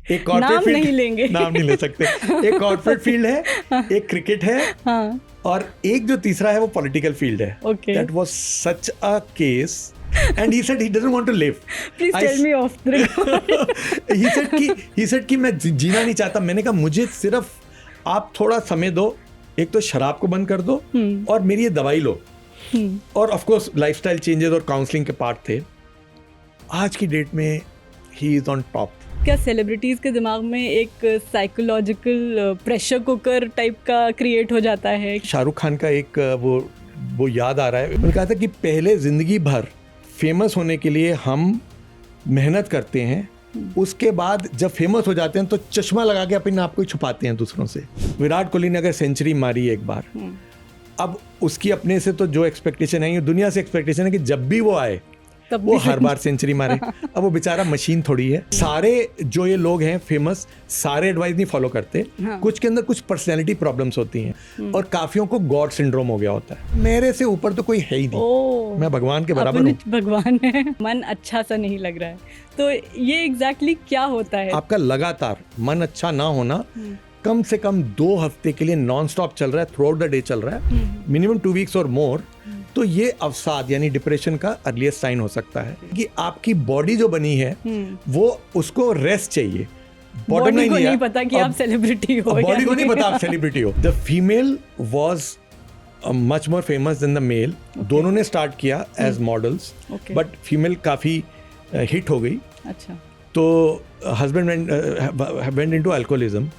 एक कॉर्पोरेट नाम फील्ड, नहीं लेंगे, नाम नहीं ले सकते। एक कॉर्पोरेट फील्ड है, एक क्रिकेट है, हाँ, और एक जो तीसरा है वो पॉलिटिकल फील्ड है। Okay. That was such a case and he said he doesn't want to live. Please tell me off the record. he said कि मैं जीना नहीं चाहता। मैंने कहा मुझे सिर्फ आप थोड़ा समय दो, एक तो शराब को बंद कर दो और मेरी ये दवाई लो, और ऑफ कोर्स लाइफस्टाइल चेंजेस और काउंसलिंग के पार्ट थे। आज की डेट में ही इज ऑन टॉप। क्या सेलिब्रिटीज के दिमाग में एक साइकोलॉजिकल प्रेशर कुकर टाइप का क्रिएट हो जाता है? शाहरुख खान का एक वो याद आ रहा है। उन्होंने कहा था कि पहले जिंदगी भर फेमस होने के लिए हम मेहनत करते हैं, उसके बाद जब फेमस हो जाते हैं तो चश्मा लगा के अपने आप को ही छुपाते हैं दूसरों से। विराट कोहली ने अगर सेंचुरी मारी एक बार, अब उसकी अपने से तो जो एक्सपेक्टेशन है, दुनिया से एक्सपेक्टेशन है कि जब भी वो आए वो हर बार सेंचुरी मारे। अब वो बेचारा मशीन थोड़ी है। सारे जो ये लोग हैं फेमस, सारे एडवाइस नहीं फॉलो करते। हाँ। कुछ के अंदर कुछ पर्सनैलिटी प्रॉब्लम्स होती हैं और काफियों को गॉड सिंड्रोम हो गया होता है। मेरे से ऊपर तो कोई है ही नहीं, मैं भगवान के बराबर हूँ। भगवान है। मन अच्छा सा नहीं लग रहा है, तो ये एग्जैक्टली क्या होता है? आपका लगातार मन अच्छा ना होना, कम से कम 2 हफ्ते के लिए नॉन स्टॉप चल रहा है, थ्रू आउट द डे चल रहा है, मिनिमम 2 वीक्स और मोर, तो ये अवसाद यानी डिप्रेशन का अर्लीस्ट साइन हो सकता है कि आपकी बॉडी जो बनी है वो उसको रेस्ट चाहिए। बॉडी को नहीं पता कि आप सेलिब्रिटी हो, बॉडी को नहीं पता आप सेलिब्रिटी हो। The female was much more famous than the male. दोनों ने स्टार्ट किया एज मॉडल्स, बट फीमेल काफी हिट हो गई। अच्छा, तो husband went into alcoholism.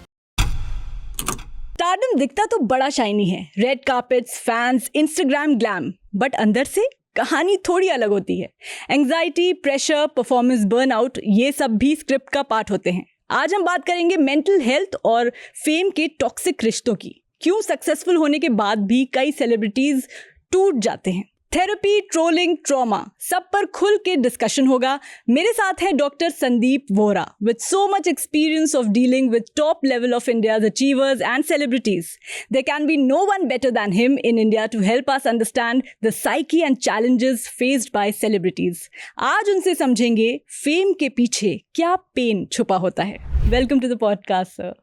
Stardom दिखता तो बड़ा शाइनी है, red carpets, fans, Instagram glam, but अंदर से कहानी थोड़ी अलग होती है। एंजाइटी, प्रेशर, परफॉर्मेंस बर्नआउट, ये सब भी स्क्रिप्ट का पार्ट होते हैं। आज हम बात करेंगे मेंटल हेल्थ और फेम के टॉक्सिक रिश्तों की। क्यों सक्सेसफुल होने के बाद भी कई सेलिब्रिटीज टूट जाते हैं। थेरेपी, ट्रोलिंग, ट्रॉमा, सब पर खुल के डिस्कशन होगा। मेरे साथ है doctor Sandeep Vohra with so much experience of dealing with top level of India's achievers and celebrities. There can be no one better than him in India to help us understand the psyche and challenges faced by celebrities. आज उनसे समझेंगे fame के पीछे क्या pen छुपा होता है। Welcome to the podcast sir.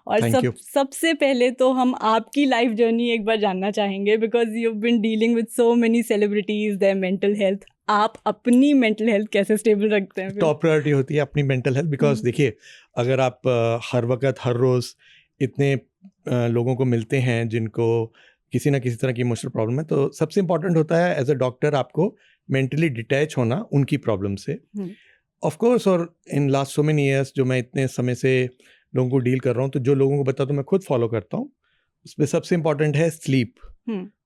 और सबसे पहले तो हम आपकी लाइफ जर्नी एक बार जानना चाहेंगे, because you have been dealing with so many celebrities, their mental health. आप अपनी मेंटल हेल्थ कैसे स्टेबल रखते हैं? टॉप प्रायोरिटी होती है अपनी मेंटल हेल्थ, बिकॉज देखिए अगर आप हर वक्त हर रोज़ इतने लोगों को मिलते हैं जिनको किसी ना किसी तरह की इमोशनल प्रॉब्लम है, तो सबसे इम्पॉर्टेंट होता है एज अ डॉक्टर आपको मेंटली डिटैच होना उनकी प्रॉब्लम से। ऑफ कोर्स, और in last so many years जो मैं इतने समय से लोगों को डील कर रहा हूँ, तो जो लोगों को बताता हूँ मैं खुद फॉलो करता हूँ। उसमें सबसे इम्पॉर्टेंट है स्लीप।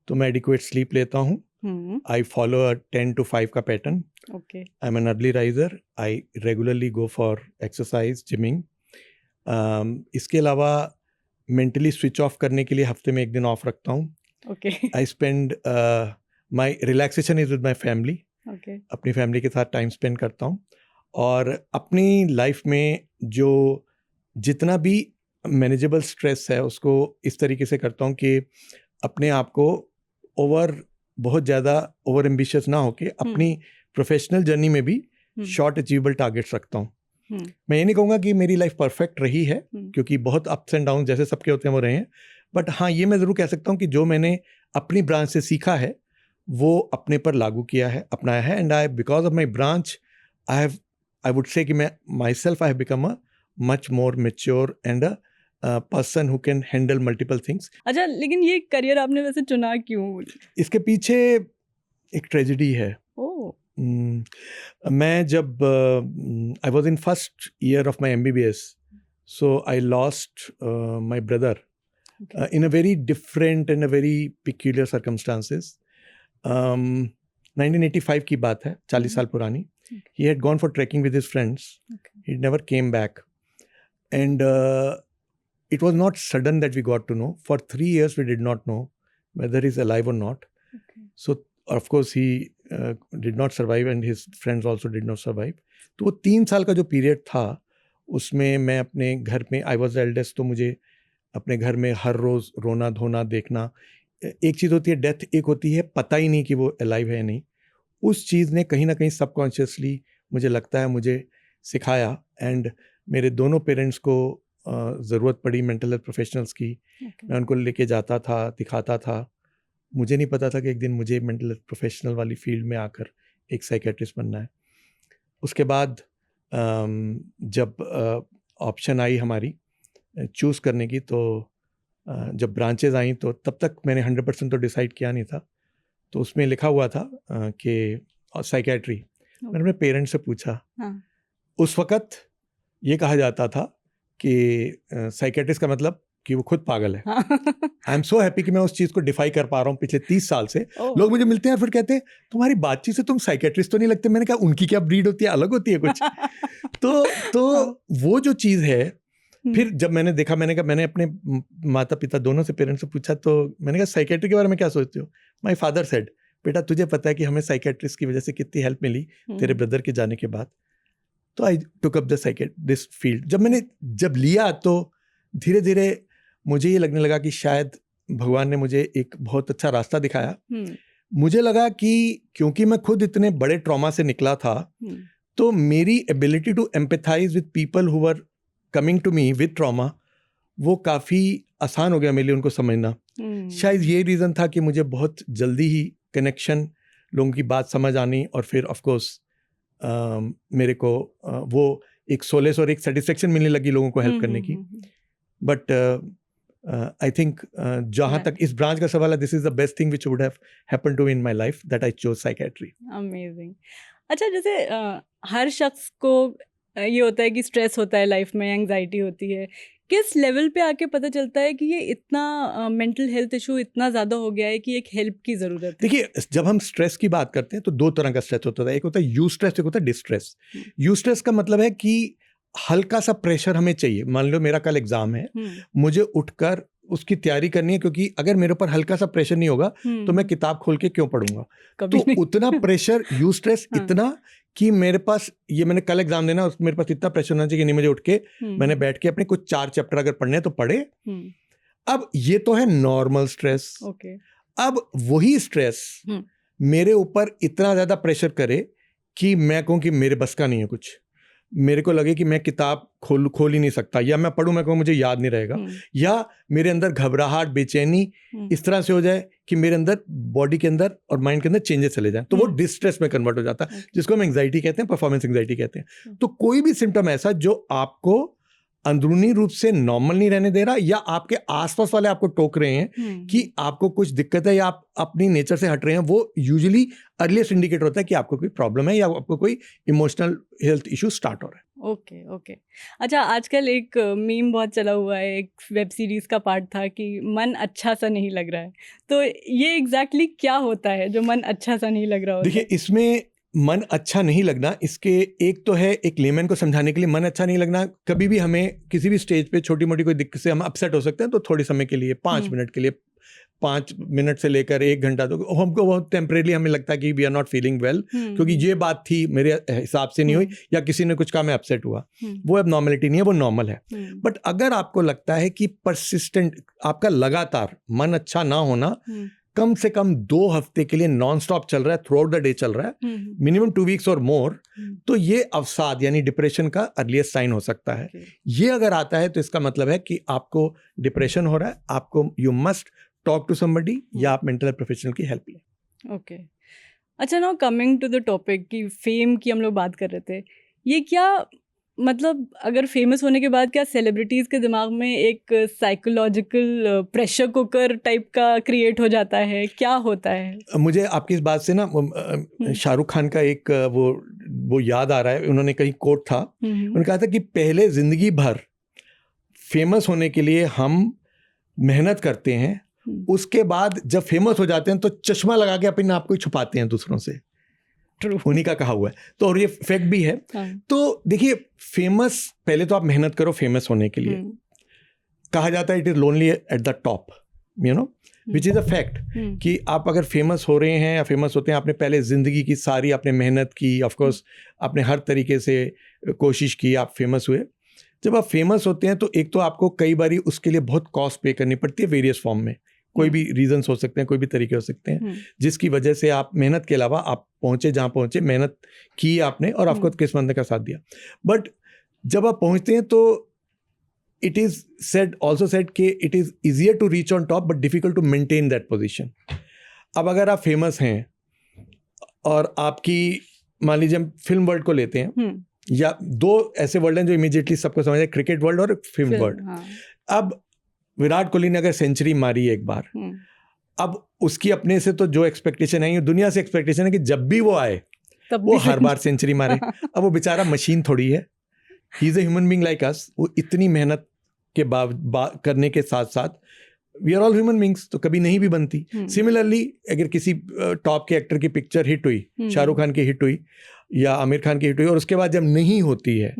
तो मैं एडिक्वेट स्लीप लेता हूँ। आई फॉलो अ 10 to 5 का pattern. I am an early riser. I regularly go for exercise, gymming. इसके अलावा मेंटली स्विच ऑफ करने के लिए हफ्ते में 1 दिन ऑफ रखता हूँ। I spend my relaxation is with my family. अपनी फैमिली के साथ टाइम स्पेंड करता हूँ, और अपनी लाइफ में जो जितना भी मैनेजेबल स्ट्रेस है उसको इस तरीके से करता हूँ कि अपने आप को बहुत ज़्यादा ओवर एम्बिशियस ना होके अपनी प्रोफेशनल जर्नी में भी शॉर्ट अचीवेबल टारगेट्स रखता हूँ। मैं ये नहीं कहूँगा कि मेरी लाइफ परफेक्ट रही है, क्योंकि बहुत अप्स एंड डाउन जैसे सबके होते हैं वो रहे हैं, बट हाँ ये मैं ज़रूर कह सकता हूँ कि जो मैंने अपनी ब्रांच से सीखा है वो अपने पर लागू किया है, अपनाया है। And I because of my branch I would say कि मैं my self I have become a much more mature and a person who can handle multiple things. अच्छा, लेकिन ये करियर आपने वैसे चुना क्यों? इसके पीछे एक ट्रेजेडी है। मैं जब I was in first year of my MBBS, so I lost my brother in a very different and a very peculiar circumstances. 1985 की बात है, 40 साल पुरानी। He had gone for trekking with his friends. He never came back. And it was not sudden that we got to know. For 3 years we did not know whether he's alive or not. So of course he did not survive and his friends also did not survive. तो वो 3 साल का जो period था उसमें मैं अपने घर में, आई वॉज एल्डेस्ट, तो मुझे अपने घर में हर रोज़ रोना धोना देखना। एक चीज़ होती है डेथ, एक होती है पता ही नहीं कि वो अलाइव है नहीं। उस चीज़ ने कहीं ना कहीं सबकॉन्शियसली मुझे लगता है मुझे सिखाया। एंड मेरे दोनों पेरेंट्स को ज़रूरत पड़ी मेंटल हेल्थ प्रोफेशनल्स की। Okay. मैं उनको लेके जाता था, दिखाता था। मुझे नहीं पता था कि एक दिन मुझे मेंटल हेल्थ प्रोफेशनल वाली फील्ड में आकर एक साइकेट्रिस्ट बनना है। उसके बाद जब ऑप्शन आई हमारी चूज़ करने की, तो जब ब्रांचेज आई तो तब तक मैंने 100% तो डिसाइड किया नहीं था। तो उसमें लिखा हुआ था कि साइकेट्री। मैंने अपने पेरेंट्स से पूछा। हाँ. उस वक़्त ये कहा जाता था कि साइकेट्रिस्ट का मतलब कि वो खुद पागल है। आई एम सो हैप्पी कि मैं उस चीज़ को डिफाई कर पा रहा हूँ पिछले 30 साल से। लोग मुझे मिलते हैं और फिर कहते हैं तुम्हारी बातचीत से तुम साइकेट्रिस्ट तो नहीं लगते। मैंने कहा उनकी क्या ब्रीड होती है, अलग होती है कुछ। तो वो जो चीज़ है, फिर जब मैंने देखा, मैंने कहा, मैंने अपने माता पिता दोनों से, पेरेंट्स से पूछा, तो मैंने कहा साइकेट्री के बारे में क्या सोचते हो? माय फादर सेड, बेटा तुझे पता है कि हमें साइकेट्रिस्ट की वजह से कितनी हेल्प मिली तेरे ब्रदर के जाने के बाद। तो I took up the psychiatrist field. जब लिया तो धीरे धीरे मुझे ये लगने लगा कि शायद भगवान ने मुझे एक बहुत अच्छा रास्ता दिखाया। मुझे लगा कि क्योंकि मैं खुद इतने बड़े ट्रॉमा से निकला था, तो मेरी ability to empathise with people who were coming to me with trauma, वो काफ़ी आसान हो गया मेरे लिए उनको समझना। शायद ये रीज़न था कि मुझे बहुत जल्दी ही कनेक्शन, लोगों की बात समझ आनी, और फिर ऑफ कोर्स मेरे को वो एक सोलेस और एक सेटिस्फेक्शन मिलने लगी लोगों को हेल्प करने की। बट आई थिंक जहाँ तक इस ब्रांच का सवाल है, this is the best thing which would have happened to me in my life, that I chose psychiatry. Amazing. अच्छा, जैसे हर शख्स को ये होता है कि स्ट्रेस होता है लाइफ में, एंग्जाइटी होती है, किस लेवल पे आके पता चलता है कि ये इतना मेंटल हेल्थ इशू इतना ज़्यादा हो गया है कि एक हेल्प की ज़रूरत है? देखिए, जब हम स्ट्रेस की बात करते हैं तो दो तरह का स्ट्रेस होता है। एक होता है यू स्ट्रेस, एक होता है डिस्ट्रेस। यू स्ट्रेस का मतलब है कि हल्का सा प्रेशर हमें चाहिए। मान लो मेरा कल एग्जाम है, मुझे उठकर उसकी तैयारी करनी है, क्योंकि अगर मेरे ऊपर हल्का सा प्रेशर नहीं होगा तो मैं किताब खोल के क्यों पढ़ूंगा? तो उतना प्रेशर, यू स्ट्रेस इतना कि मेरे पास, ये मैंने कल एग्जाम देना, मेरे पास इतना प्रेशर होना चाहिए कि नहीं, मुझे उठ के मैंने बैठ के अपने कुछ 4 चैप्टर अगर पढ़ने तो पढ़े। अब ये तो है नॉर्मल स्ट्रेस। अब वही स्ट्रेस मेरे ऊपर इतना ज्यादा प्रेशर करे कि मैं कहूँ कि मेरे बस का नहीं है कुछ, मेरे को लगे कि मैं किताब खोल ही नहीं सकता, या मैं पढ़ूं, मैं कहूँ मुझे याद नहीं रहेगा, या मेरे अंदर घबराहट, बेचैनी इस तरह से हो जाए कि मेरे अंदर, बॉडी के अंदर और माइंड के अंदर चेंजेस चले जाएं, तो वो डिस्ट्रेस में कन्वर्ट हो जाता है, जिसको हम एंग्जाइटी कहते हैं, परफॉर्मेंस एंग्जाइटी कहते हैं। तो कोई भी सिम्टम ऐसा जो आपको अंदरूनी रूप से नॉर्मल नहीं रहने दे रहा, या आपके आसपास वाले आपको टोक रहे हैं कि आपको कुछ दिक्कत है या आप अपनी नेचर से हट रहे हैं, वो यूजुअली अर्लीस्ट इंडिकेटर होता है कि आपको कोई प्रॉब्लम है या आपको कोई इमोशनल हेल्थ इशू स्टार्ट हो रहा है। ओके। अच्छा, आजकल एक मीम बहुत चला हुआ है, एक वेब सीरीज का पार्ट था कि मन अच्छा सा नहीं लग रहा है। तो ये एग्जैक्टली क्या होता है जो मन अच्छा सा नहीं लग रहा होता? देखिए, इसमें मन अच्छा नहीं लगना, इसके एक तो है, एक लेमैन को समझाने के लिए, मन अच्छा नहीं लगना, कभी भी हमें किसी भी स्टेज पे छोटी मोटी कोई दिक्कत से हम अपसेट हो सकते हैं, तो थोड़े समय के लिए, 5 मिनट के लिए, 5 मिनट से लेकर 1 घंटा, तो हमको बहुत टेम्परेरी हमें लगता है कि we are not feeling well, क्योंकि ये बात थी मेरे हिसाब से नहीं हुई, या किसी ने कुछ कहा मैं अपसेट हुआ, वो अब नॉर्मलिटी नहीं है, वो नॉर्मल है। बट अगर आपको लगता है कि परसिस्टेंट, आपका लगातार मन अच्छा ना होना कम से कम 2 हफ्ते के लिए नॉन स्टॉप चल रहा है, थ्रू आउट द डे चल रहा है, मिनिमम 2 वीक्स और मोर, तो ये अवसाद यानी डिप्रेशन का अर्लीस्ट साइन हो सकता है। ये अगर आता है तो इसका मतलब है कि आपको डिप्रेशन हो रहा है, आपको you must talk to somebody, या आप मेंटल हेल्थ प्रोफेशनल की हेल्प लें। ओके। अच्छा, now coming to the topic कि फेम की हम लोग बात कर रहे थे, ये क्या मतलब, अगर फेमस होने के बाद क्या सेलिब्रिटीज़ के दिमाग में एक साइकोलॉजिकल प्रेशर कुकर टाइप का क्रिएट हो जाता है? क्या होता है? मुझे आपकी इस बात से ना शाहरुख खान का एक वो याद आ रहा है। उन्होंने कहीं कोट था, उन्होंने कहा था कि पहले जिंदगी भर फेमस होने के लिए हम मेहनत करते हैं, उसके बाद जब फेमस हो जाते हैं तो चश्मा लगा के अपने आप को छुपाते हैं दूसरों से। उन्हीं का कहा हुआ है, तो और ये फैक्ट भी है। तो देखिए, फेमस, पहले तो आप मेहनत करो फेमस होने के लिए। कहा जाता है it is lonely at the top, you know, which is a fact, कि आप अगर फेमस हो रहे हैं या फेमस होते हैं, आपने पहले जिंदगी की सारी आपने मेहनत की, ऑफ कोर्स आपने हर तरीके से कोशिश की, आप फेमस हुए। जब आप फेमस होते हैं तो एक तो आपको कई बारी उसके लिए बहुत कॉस्ट पे करनी पड़ती है, वेरियस फॉर्म में, कोई भी रीजंस हो सकते हैं, कोई भी तरीके हो सकते हैं, जिसकी वजह से आप मेहनत के अलावा आप पहुंचे जहां पहुंचे, मेहनत की आपने और आपको किस्मत ने का साथ दिया। बट जब आप पहुंचते हैं तो इट इज ऑल्सो सेड कि it is easier to reach on top but difficult to maintain that position. अब अगर आप फेमस हैं और आपकी, मान लीजिए हम फिल्म वर्ल्ड को लेते हैं, या दो ऐसे वर्ल्ड हैं जो इमीडिएटली सबको समझ है, क्रिकेट वर्ल्ड और फिल्म वर्ल्ड। अब विराट कोहली ने अगर सेंचुरी मारी एक बार, अब उसकी अपने से तो जो एक्सपेक्टेशन है, दुनिया से एक्सपेक्टेशन है कि जब भी वो आए वो हर बार सेंचुरी मारे। अब वो बेचारा मशीन थोड़ी है, he is a human being like us. वो इतनी मेहनत के करने के साथ साथ we are all human beings, तो कभी नहीं भी बनती। सिमिलरली अगर किसी टॉप के एक्टर की पिक्चर हिट हुई, शाहरुख खान की हिट हुई या आमिर खान की हिट हुई, और उसके बाद जब नहीं होती है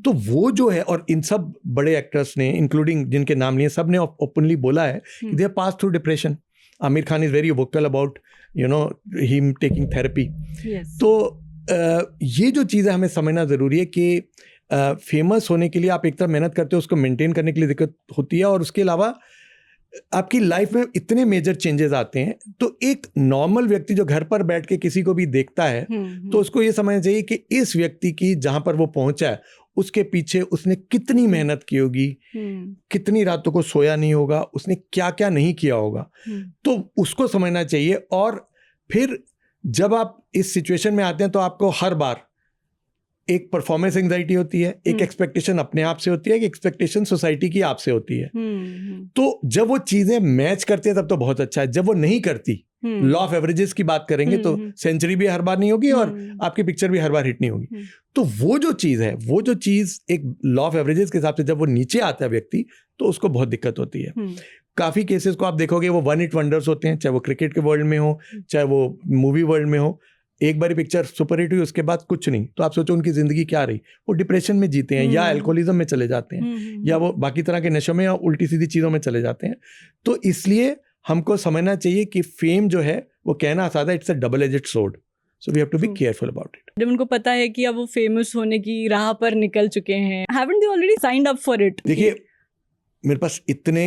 तो वो जो है, और इन सब बड़े एक्टर्स ने इंक्लूडिंग जिनके नाम लिए, सब ने ओपनली बोला है कि they have pass through depression. Aamir Khan is very vocal about him taking therapy. तो ये जो चीज़ है हमें समझना ज़रूरी है कि फेमस होने के लिए आप एक तरफ मेहनत करते हो, उसको मेंटेन करने के लिए दिक्कत होती है, और उसके अलावा आपकी लाइफ में इतने मेजर चेंजेस आते हैं। तो एक नॉर्मल व्यक्ति जो घर पर बैठ के किसी को भी देखता है तो उसको ये समझना चाहिए कि इस व्यक्ति की जहां पर वो पहुंचा है उसके पीछे उसने कितनी मेहनत की होगी, कितनी रातों को सोया नहीं होगा, उसने क्या क्या नहीं किया होगा, तो उसको समझना चाहिए। और फिर जब आप इस सिचुएशन में आते हैं तो आपको हर बार एक परफॉर्मेंस एंजाइटी होती है, एक एक्सपेक्टेशन अपने आप से होती है, एक एक्सपेक्टेशन सोसाइटी की आपसे होती है। तो जब वो चीजें मैच करती है तब तो बहुत अच्छा है। जब वो नहीं करती, लॉ ऑफ एवरेजेस की बात करेंगे तो सेंचुरी भी हर बार नहीं होगी और आपकी पिक्चर भी हर बार हिट नहीं होगी। तो वो जो चीज है, वो जो चीज एक लॉ ऑफ एवरेजेस के हिसाब से जब वो नीचे आता है व्यक्ति, तो उसको बहुत दिक्कत होती है। काफी केसेस को आप देखोगे वो वन हिट वंडर्स होते हैं, चाहे वो क्रिकेट के वर्ल्ड में हो, चाहे वो मूवी वर्ल्ड में हो। एक बारी पिक्चर सुपर हिट हुई, उसके बाद कुछ नहीं, तो आप सोचो उनकी जिंदगी क्या रही। वो डिप्रेशन में जीते हैं, या अल्कोहलिज्म में चले जाते हैं, या वो बाकी तरह के नशों में या उल्टी सीधी चीजों में चले जाते हैं। तो इसलिए हमको समझना चाहिए कि फेम जो है वो कहना आसान है, it's a double edged sword, so we have to be careful about it. जब उनको पता है कि अब वो फेमस होने की राह पर निकल चुके हैं, haven't they already signed up for it? देखिए, मेरे पास इतने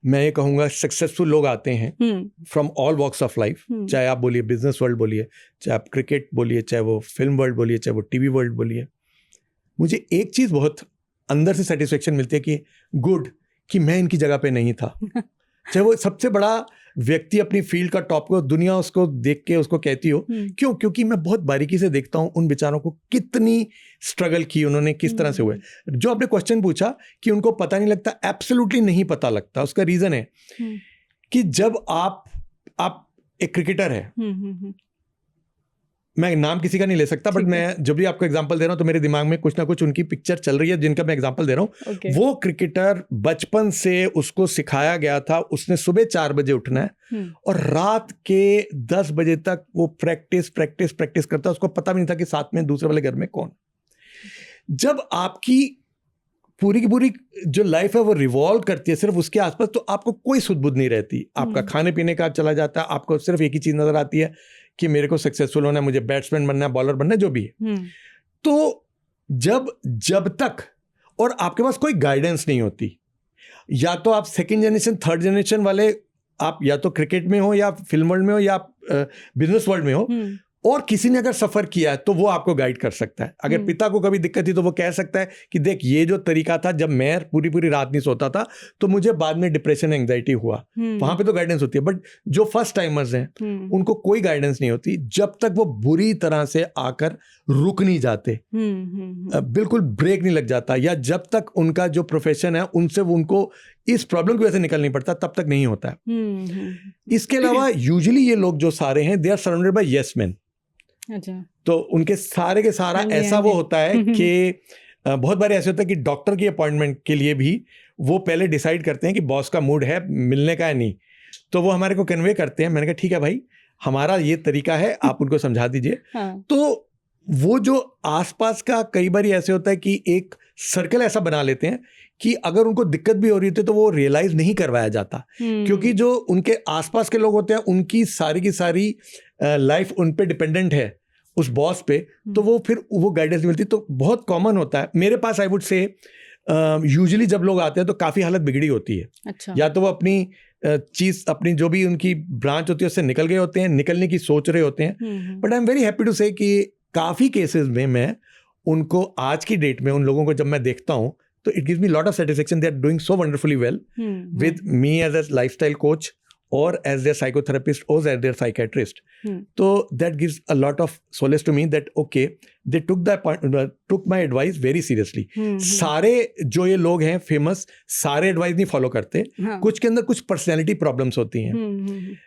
मैं ये कहूँगा सक्सेसफुल लोग आते हैं from all walks of life, चाहे आप बोलिए बिजनेस वर्ल्ड बोलिए, चाहे आप क्रिकेट बोलिए, चाहे वो फिल्म वर्ल्ड बोलिए, चाहे वो टीवी वर्ल्ड बोलिए। मुझे एक चीज़ बहुत अंदर से सेटिस्फेक्शन मिलती है कि गुड कि मैं इनकी जगह पे नहीं था। चाहे वो सबसे बड़ा व्यक्ति अपनी फील्ड का टॉप को, दुनिया उसको देख के उसको कहती हो, क्यों? क्योंकि मैं बहुत बारीकी से देखता हूं उन बेचारों को, कितनी स्ट्रगल की उन्होंने, किस तरह से हुए। जो आपने क्वेश्चन पूछा कि उनको पता नहीं लगता, एब्सोल्युटली नहीं पता लगता। उसका रीजन है कि जब आप एक क्रिकेटर है, मैं नाम किसी का नहीं ले सकता, बट मैं जब भी आपको एग्जांपल दे रहा हूं तो मेरे दिमाग में कुछ ना कुछ उनकी पिक्चर चल रही है जिनका मैं एग्जांपल दे रहा हूं। वो क्रिकेटर बचपन से उसको सिखाया गया था, उसने सुबह 4 बजे उठना है और रात के 10 बजे तक वो प्रैक्टिस करता। उसको पता भी नहीं था कि साथ में दूसरे वाले घर में कौन। जब आपकी पूरी की पूरी जो लाइफ है वो रिवॉल्व करती है सिर्फ उसके आसपास, तो आपको कोई सुध-बुध नहीं रहती। आपका खाने पीने का चला जाता है, आपको सिर्फ एक ही चीज नजर आती है कि मेरे को सक्सेसफुल होना है, मुझे बैट्समैन बनना है, बॉलर बनना है, जो भी है। तो जब तक और आपके पास कोई गाइडेंस नहीं होती, या तो आप सेकंड जनरेशन थर्ड जनरेशन वाले, आप या तो क्रिकेट में हो या फिल्म वर्ल्ड में हो या बिजनेस वर्ल्ड में हो, और किसी ने अगर सफर किया है तो वो आपको गाइड कर सकता है। अगर पिता को कभी दिक्कत थी तो वो कह सकता है कि देख ये जो तरीका था, जब मैं पूरी रात नहीं सोता था तो मुझे बाद में डिप्रेशन एंजाइटी हुआ। वहां पे तो गाइडेंस होती है, बट जो फर्स्ट टाइमर्स हैं उनको कोई गाइडेंस नहीं होती जब तक वो बुरी तरह से आकर रुक नहीं जाते, बिल्कुल ब्रेक नहीं लग जाता, या जब तक उनका जो प्रोफेशन है उनसे वो उनको इस प्रॉब्लम की वजह से निकल नहीं पड़ता, तब तक नहीं होता है। इसके अलावा यूजुअली ये लोग जो सारे हैं, they are surrounded by yes man. अच्छा। तो उनके सारे के सारा ऐसा वो होता है कि बहुत बार ऐसे होता है कि डॉक्टर की अपॉइंटमेंट के लिए भी वो पहले डिसाइड करते हैं कि बॉस का मूड है मिलने का है नहीं, तो वो हमारे को कन्वे करते हैं। मैंने कहा ठीक है भाई, हमारा ये तरीका है, आप उनको समझा दीजिए। हाँ। तो वो जो आसपास का कई बार ऐसे होता है कि एक सर्कल ऐसा बना लेते हैं कि अगर उनको दिक्कत भी हो रही होती है तो वो रियलाइज नहीं करवाया जाता, क्योंकि जो उनके आसपास के लोग होते हैं उनकी सारी की सारी लाइफ उन पे डिपेंडेंट है, उस बॉस पे, तो वो फिर वो गाइडेंस नहीं मिलती। तो बहुत कॉमन होता है मेरे पास, आई वुड से यूजुअली जब लोग आते हैं तो काफ़ी हालत बिगड़ी होती है। अच्छा। या तो वो अपनी चीज़, अपनी जो भी उनकी ब्रांच होती है उससे निकल गए होते हैं, निकलने की सोच रहे होते हैं, but I am very happy to say कि काफ़ी केसेस में मैं उनको आज की डेट में उन लोगों को जब मैं देखता हूँ तो it gives me lot of satisfaction, they are doing so wonderfully well with me as a lifestyle coach और एज देयर साइकोथेरेपिस्ट और एज देयर साइकेट्रिस्ट. तो that gives a lot of solace to me that okay they took my advice very seriously. सारे जो ये लोग हैं famous, सारे advice नहीं फॉलो करते. कुछ के अंदर कुछ पर्सनैलिटी प्रॉब्लम्स होती हैं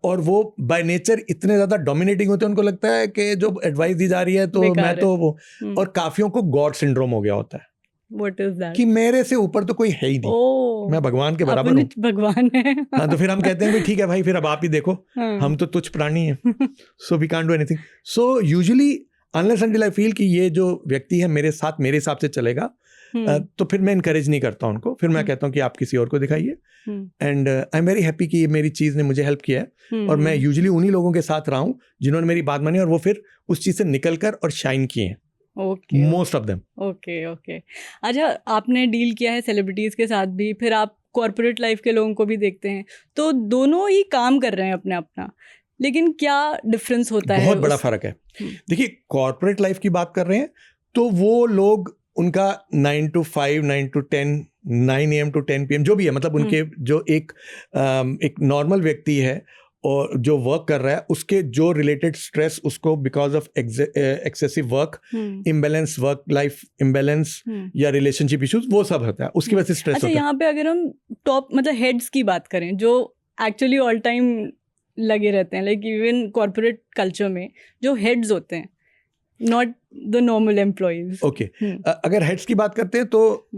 और वो बाय नेचर इतने ज़्यादा डोमिनेटिंग होते हैं, उनको लगता है कि जो एडवाइस दी जा रही है तो मैं तो वो, और काफियों को गॉड सिंड्रोम हो गया होता है. What is that? कि मेरे से ऊपर तो कोई है ही नहीं, मैं भगवान के बराबर हूँ. भगवान है. हाँ, तो फिर हम कहते हैं भाई ठीक है भाई, फिर अब आप ही देखो, हम तो तुच्छ प्राणी हैं, so we can't do anything. So usually unless until I feel कि ये जो व्यक्ति है मेरे साथ मेरे हिसाब से चलेगा, तो फिर मैं इनकरेज नहीं करता उनको. फिर मैं कहता हूँ कि आप किसी और को दिखाइए. And I am very happy कि मेरी चीज़ ने मुझे हेल्प किया है और मैं यूजुअली उन्हीं लोगों के साथ रहा हूँ जिन्होंने मेरी बात मानी और वो फिर उस चीज़ से निकल कर और शाइन किए हैं. Most of them. ओके. अच्छा, आपने डील किया है सेलिब्रिटीज़ के साथ भी, फिर आप कॉर्पोरेट लाइफ के लोगों को भी देखते हैं, तो दोनों ही काम कर रहे हैं अपना, लेकिन क्या डिफरेंस होता है? बहुत बड़ा फर्क है. देखिए, कॉर्पोरेट लाइफ की बात कर रहे हैं तो वो लोग, उनका 9 to 5, 9 to 10, 9 AM to 10 PM जो भी है, मतलब उनके जो एक नॉर्मल व्यक्ति है और जो वर्क कर रहा है उसके जो रिलेटेड स्ट्रेस उसको because of excessive work, imbalance, work life imbalance या रिलेशनशिप इश्यूज, वो सब होता है, उसकी वजह से स्ट्रेस होता है. यहाँ पे अगर हम टॉप मतलब हेड्स की बात करें जो एक्चुअली ऑल टाइम लगे रहते हैं, लाइक इवन कॉर्पोरेट कल्चर में जो हेड्स होते हैं, not the normal employees. Okay, अगर हेड्स की बात करते हैं तो